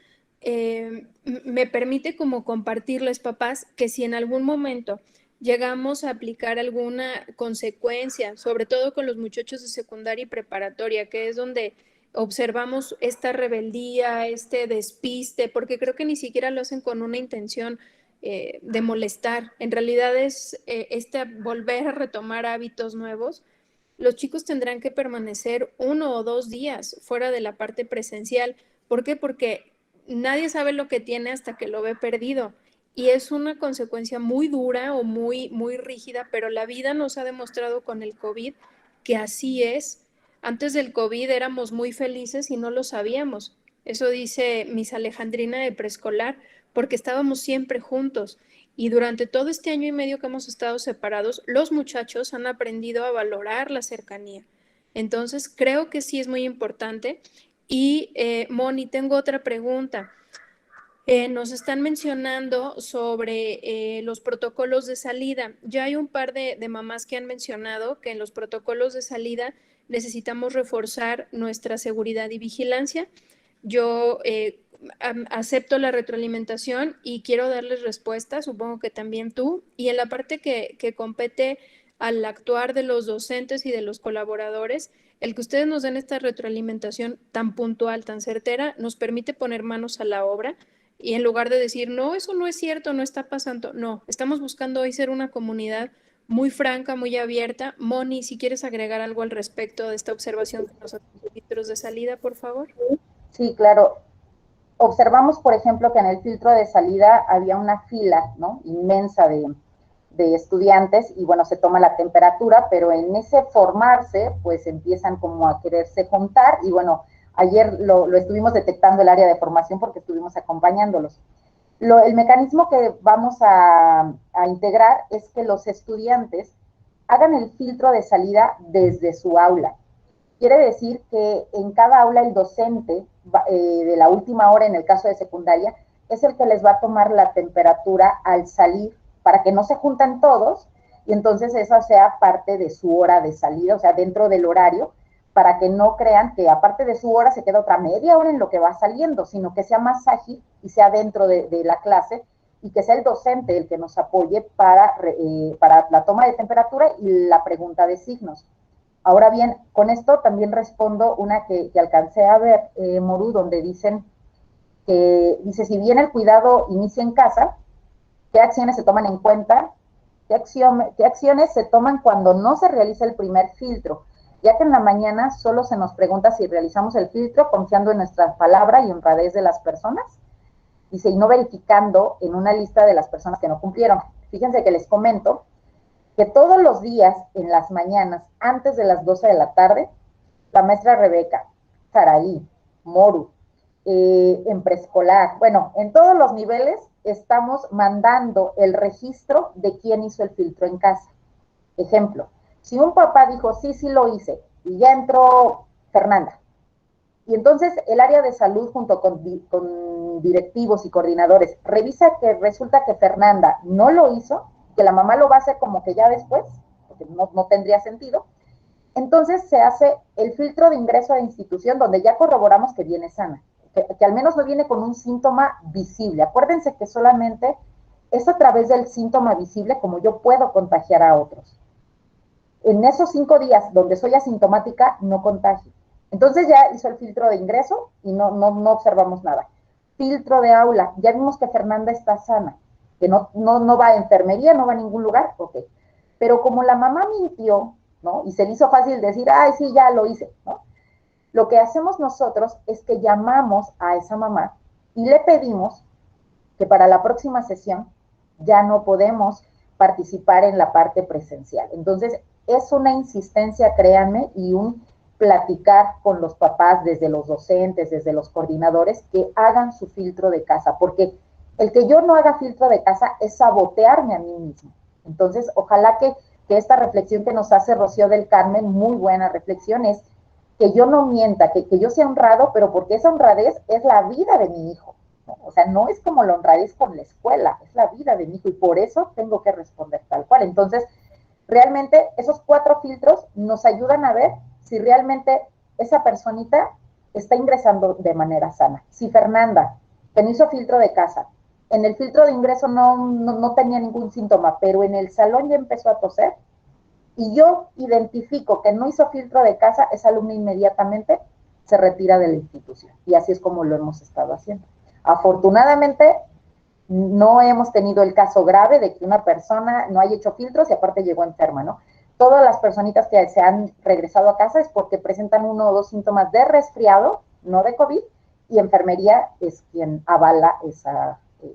[SPEAKER 2] me permite como compartirles, papás, que si en algún momento llegamos a aplicar alguna consecuencia, sobre todo con los muchachos de secundaria y preparatoria, que es donde observamos esta rebeldía, este despiste, porque creo que ni siquiera lo hacen con una intención de molestar. En realidad es volver a retomar hábitos nuevos. Los chicos tendrán que permanecer 1 o 2 días fuera de la parte presencial. ¿Por qué? Porque nadie sabe lo que tiene hasta que lo ve perdido. Y es una consecuencia muy dura o muy, muy rígida, pero la vida nos ha demostrado con el COVID que así es. Antes del COVID éramos muy felices y no lo sabíamos. Eso dice Miss Alejandrina de preescolar, porque estábamos siempre juntos. Y durante todo este año y medio que hemos estado separados, los muchachos han aprendido a valorar la cercanía. Entonces, creo que sí es muy importante. Y, Moni, tengo otra pregunta. Nos están mencionando sobre los protocolos de salida. Ya hay un par de mamás que han mencionado que en los protocolos de salida necesitamos reforzar nuestra seguridad y vigilancia. Yo acepto la retroalimentación y quiero darles respuesta, supongo que también tú. Y en la parte que compete al actuar de los docentes y de los colaboradores, el que ustedes nos den esta retroalimentación tan puntual, tan certera, nos permite poner manos a la obra y en lugar de decir, no, eso no es cierto, no está pasando, no, estamos buscando hoy ser una comunidad muy franca, muy abierta. Moni, si quieres agregar algo al respecto de esta observación de los filtros de salida, por favor.
[SPEAKER 1] Sí, claro. Observamos, por ejemplo, que en el filtro de salida había una fila, ¿no?, inmensa de estudiantes y bueno, se toma la temperatura, pero en ese formarse, pues empiezan como a quererse juntar y bueno, ayer lo estuvimos detectando el área de formación porque estuvimos acompañándolos. El mecanismo que vamos a integrar es que los estudiantes hagan el filtro de salida desde su aula. Quiere decir que en cada aula el docente de la última hora, en el caso de secundaria, es el que les va a tomar la temperatura al salir para que no se juntan todos y entonces esa sea parte de su hora de salida, o sea, dentro del horario, para que no crean que aparte de su hora se queda otra media hora en lo que va saliendo, sino que sea más ágil y sea dentro de la clase y que sea el docente el que nos apoye para la toma de temperatura y la pregunta de signos. Ahora bien, con esto también respondo una que alcancé a ver, Morú, donde dice, si bien el cuidado inicia en casa, ¿qué acciones se toman en cuenta? ¿Qué acciones se toman cuando no se realiza el primer filtro? Ya que en la mañana solo se nos pregunta si realizamos el filtro confiando en nuestra palabra y honradez de las personas, y no verificando en una lista de las personas que no cumplieron. Fíjense que les comento que todos los días en las mañanas, antes de las 12 de la tarde, la maestra Rebeca, Saraí, Moru, en preescolar, bueno, en todos los niveles estamos mandando el registro de quién hizo el filtro en casa. Ejemplo, si un papá dijo, sí, sí lo hice, y ya entró Fernanda, y entonces el área de salud junto con directivos y coordinadores revisa que resulta que Fernanda no lo hizo, que la mamá lo va a hacer como que ya después, porque no tendría sentido. Entonces se hace el filtro de ingreso a la institución donde ya corroboramos que viene sana, que al menos no viene con un síntoma visible. Acuérdense que solamente es a través del síntoma visible como yo puedo contagiar a otros. En esos 5 días donde soy asintomática, no contagio. Entonces ya hizo el filtro de ingreso y no observamos nada. Filtro de aula, ya vimos que Fernanda está sana, que no va a enfermería, no va a ningún lugar, ok. Pero como la mamá mintió, ¿no? Y se le hizo fácil decir, ay, sí, ya lo hice, ¿no? Lo que hacemos nosotros es que llamamos a esa mamá y le pedimos que para la próxima sesión ya no podemos participar en la parte presencial. Entonces, es una insistencia, créanme, y un platicar con los papás, desde los docentes, desde los coordinadores, que hagan su filtro de casa, porque el que yo no haga filtro de casa es sabotearme a mí mismo. Entonces, ojalá que esta reflexión que nos hace Rocío del Carmen, muy buena reflexión, es que yo no mienta, que yo sea honrado, pero porque esa honradez es la vida de mi hijo. ¿No? O sea, no es como la honradez con la escuela, es la vida de mi hijo y por eso tengo que responder tal cual. Entonces, realmente esos 4 filtros nos ayudan a ver si realmente esa personita está ingresando de manera sana. Si Fernanda, que no hizo filtro de casa, en el filtro de ingreso no tenía ningún síntoma, pero en el salón ya empezó a toser, y yo identifico que no hizo filtro de casa, esa alumna inmediatamente se retira de la institución. Y así es como lo hemos estado haciendo. Afortunadamente, no hemos tenido el caso grave de que una persona no haya hecho filtros y aparte llegó enferma, ¿no? Todas las personitas que se han regresado a casa es porque presentan 1 o 2 síntomas de resfriado, no de COVID, y enfermería es quien avala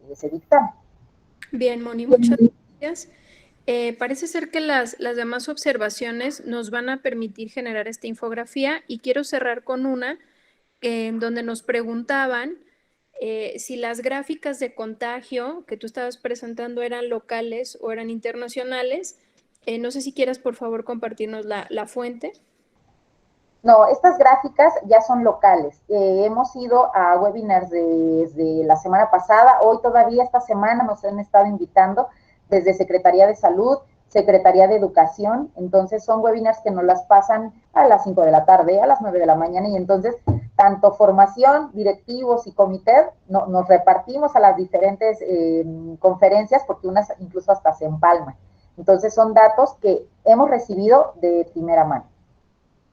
[SPEAKER 1] ese dictamen.
[SPEAKER 2] Bien, Moni, muchas gracias. Parece ser que las demás observaciones nos van a permitir generar esta infografía y quiero cerrar con una en donde nos preguntaban si las gráficas de contagio que tú estabas presentando eran locales o eran internacionales. No sé si quieras, por favor, compartirnos la fuente.
[SPEAKER 1] No, estas gráficas ya son locales. Hemos ido a webinars desde la semana pasada, hoy todavía esta semana nos han estado invitando desde Secretaría de Salud, Secretaría de Educación, entonces son webinars que nos las pasan a las 5 de la tarde, a las 9 de la mañana, y entonces tanto formación, directivos y comité nos repartimos a las diferentes conferencias, porque unas incluso hasta se empalman. Entonces son datos que hemos recibido de primera mano.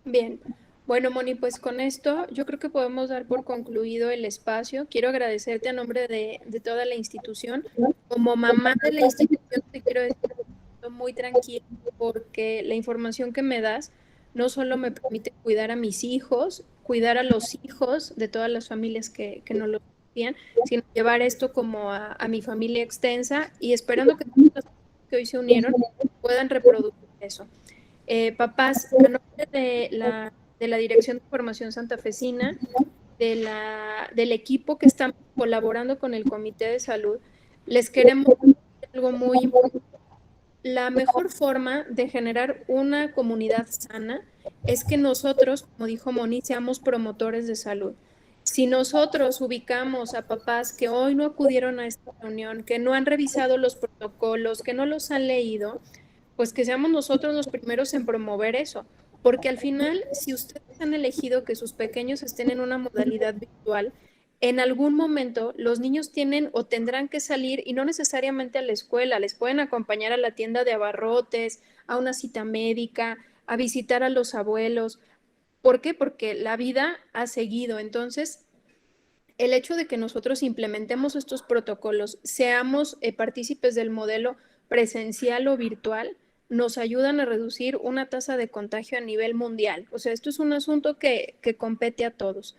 [SPEAKER 2] Bien, bueno, Moni, pues con esto yo creo que podemos dar por concluido el espacio. Quiero agradecerte a nombre de toda la institución. Como mamá de la institución, te quiero decir que estoy muy tranquila porque la información que me das no solo me permite cuidar a mis hijos, cuidar a los hijos de todas las familias que no lo hacían, sino llevar esto como a mi familia extensa y esperando que todas las personas que hoy se unieron puedan reproducir eso. Papás, a nombre de la Dirección de Formación Santafesina, del equipo que está colaborando con el Comité de Salud, les queremos decir algo muy importante. La mejor forma de generar una comunidad sana es que nosotros, como dijo Moni, seamos promotores de salud. Si nosotros ubicamos a papás que hoy no acudieron a esta reunión, que no han revisado los protocolos, que no los han leído, pues que seamos nosotros los primeros en promover eso. Porque al final, si ustedes han elegido que sus pequeños estén en una modalidad virtual, en algún momento los niños tienen o tendrán que salir y no necesariamente a la escuela, les pueden acompañar a la tienda de abarrotes, a una cita médica, a visitar a los abuelos. ¿Por qué? Porque la vida ha seguido. Entonces, el hecho de que nosotros implementemos estos protocolos, seamos partícipes del modelo presencial o virtual, nos ayudan a reducir una tasa de contagio a nivel mundial. O sea, esto es un asunto que compete a todos.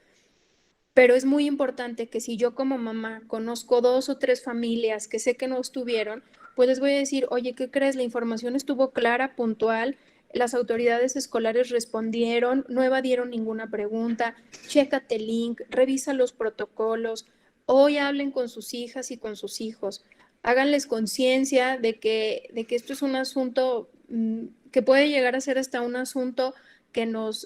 [SPEAKER 2] Pero es muy importante que si yo como mamá conozco 2 o 3 familias que sé que no estuvieron, pues les voy a decir, oye, ¿qué crees? La información estuvo clara, puntual, las autoridades escolares respondieron, no evadieron ninguna pregunta, chécate el link, revisa los protocolos, hoy hablen con sus hijas y con sus hijos, háganles conciencia de que esto es un asunto que puede llegar a ser hasta un asunto que nos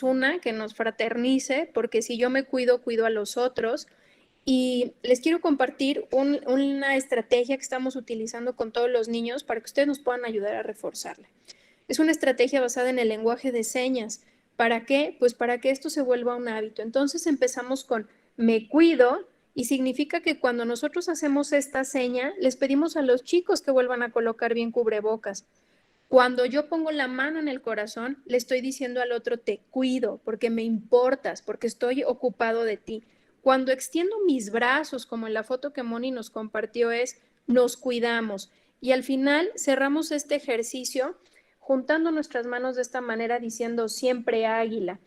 [SPEAKER 2] una, que nos fraternice, porque si yo me cuido, cuido a los otros. Y les quiero compartir una estrategia que estamos utilizando con todos los niños para que ustedes nos puedan ayudar a reforzarla. Es una estrategia basada en el lenguaje de señas. ¿Para qué? Pues para que esto se vuelva un hábito. Entonces empezamos con me cuido y significa que cuando nosotros hacemos esta seña, les pedimos a los chicos que vuelvan a colocar bien cubrebocas. Cuando yo pongo la mano en el corazón, le estoy diciendo al otro, te cuido, porque me importas, porque estoy ocupado de ti. Cuando extiendo mis brazos, como en la foto que Moni nos compartió, es, nos cuidamos. Y al final cerramos este ejercicio juntando nuestras manos de esta manera, diciendo siempre águila.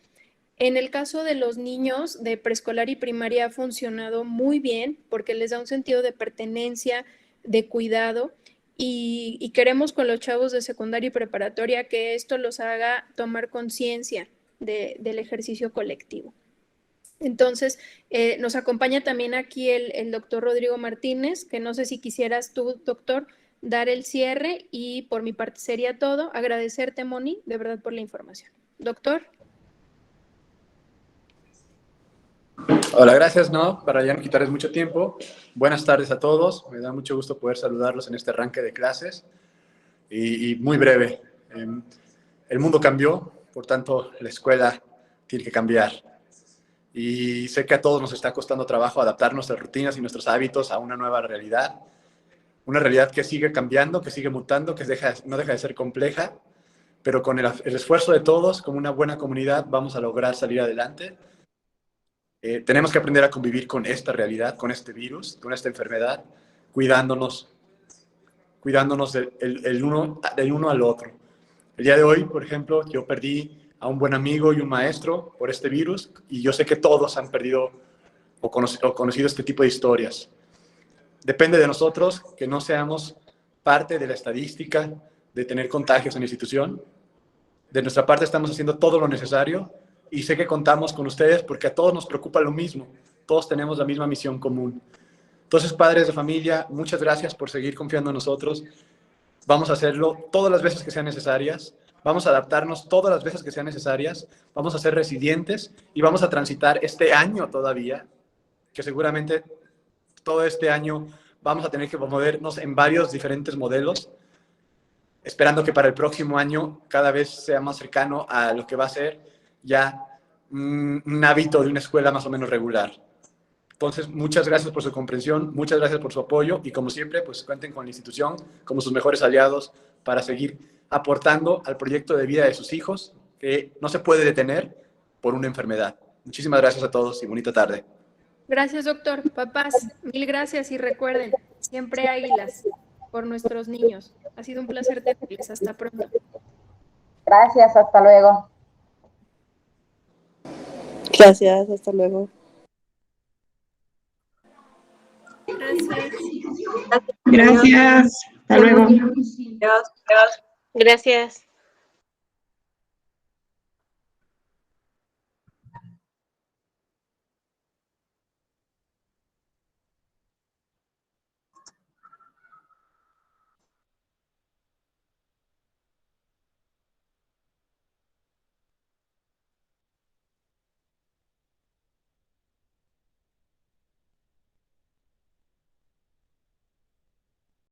[SPEAKER 2] En el caso de los niños de preescolar y primaria ha funcionado muy bien porque les da un sentido de pertenencia, de cuidado y queremos con los chavos de secundaria y preparatoria que esto los haga tomar conciencia del ejercicio colectivo. Entonces, nos acompaña también aquí el doctor Rodrigo Martínez, que no sé si quisieras tú, doctor, dar el cierre y por mi parte sería todo. Agradecerte, Moni, de verdad por la información. Doctor.
[SPEAKER 3] Hola, gracias, ¿no? Para ya no quitarles mucho tiempo. Buenas tardes a todos. Me da mucho gusto poder saludarlos en este arranque de clases. Y muy breve. El mundo cambió, por tanto, la escuela tiene que cambiar. Y sé que a todos nos está costando trabajo adaptar nuestras rutinas y nuestros hábitos a una nueva realidad. Una realidad que sigue cambiando, que sigue mutando, que no deja de ser compleja, pero con el esfuerzo de todos, como una buena comunidad, vamos a lograr salir adelante. Tenemos que aprender a convivir con esta realidad, con este virus, con esta enfermedad, cuidándonos del uno al otro. El día de hoy, por ejemplo, yo perdí a un buen amigo y un maestro por este virus y yo sé que todos han perdido o conocido este tipo de historias. Depende de nosotros que no seamos parte de la estadística de tener contagios en la institución. De nuestra parte estamos haciendo todo lo necesario y sé que contamos con ustedes porque a todos nos preocupa lo mismo. Todos tenemos la misma misión común. Entonces, padres de familia, muchas gracias por seguir confiando en nosotros. Vamos a hacerlo todas las veces que sean necesarias. Vamos a adaptarnos todas las veces que sean necesarias. Vamos a ser resilientes y vamos a transitar este año todavía, que seguramente todo este año vamos a tener que movernos en varios diferentes modelos, esperando que para el próximo año cada vez sea más cercano a lo que va a ser ya un hábito de una escuela más o menos regular. Entonces, muchas gracias por su comprensión, muchas gracias por su apoyo y como siempre, pues cuenten con la institución como sus mejores aliados para seguir aportando al proyecto de vida de sus hijos que no se puede detener por una enfermedad. Muchísimas gracias a todos y bonita tarde.
[SPEAKER 2] Gracias, doctor. Papás, mil gracias y recuerden, siempre águilas por nuestros niños. Ha sido un placer tenerles. Hasta pronto.
[SPEAKER 1] Gracias, hasta luego.
[SPEAKER 4] Gracias, hasta luego.
[SPEAKER 2] Gracias.
[SPEAKER 5] Gracias. Hasta luego.
[SPEAKER 4] Gracias.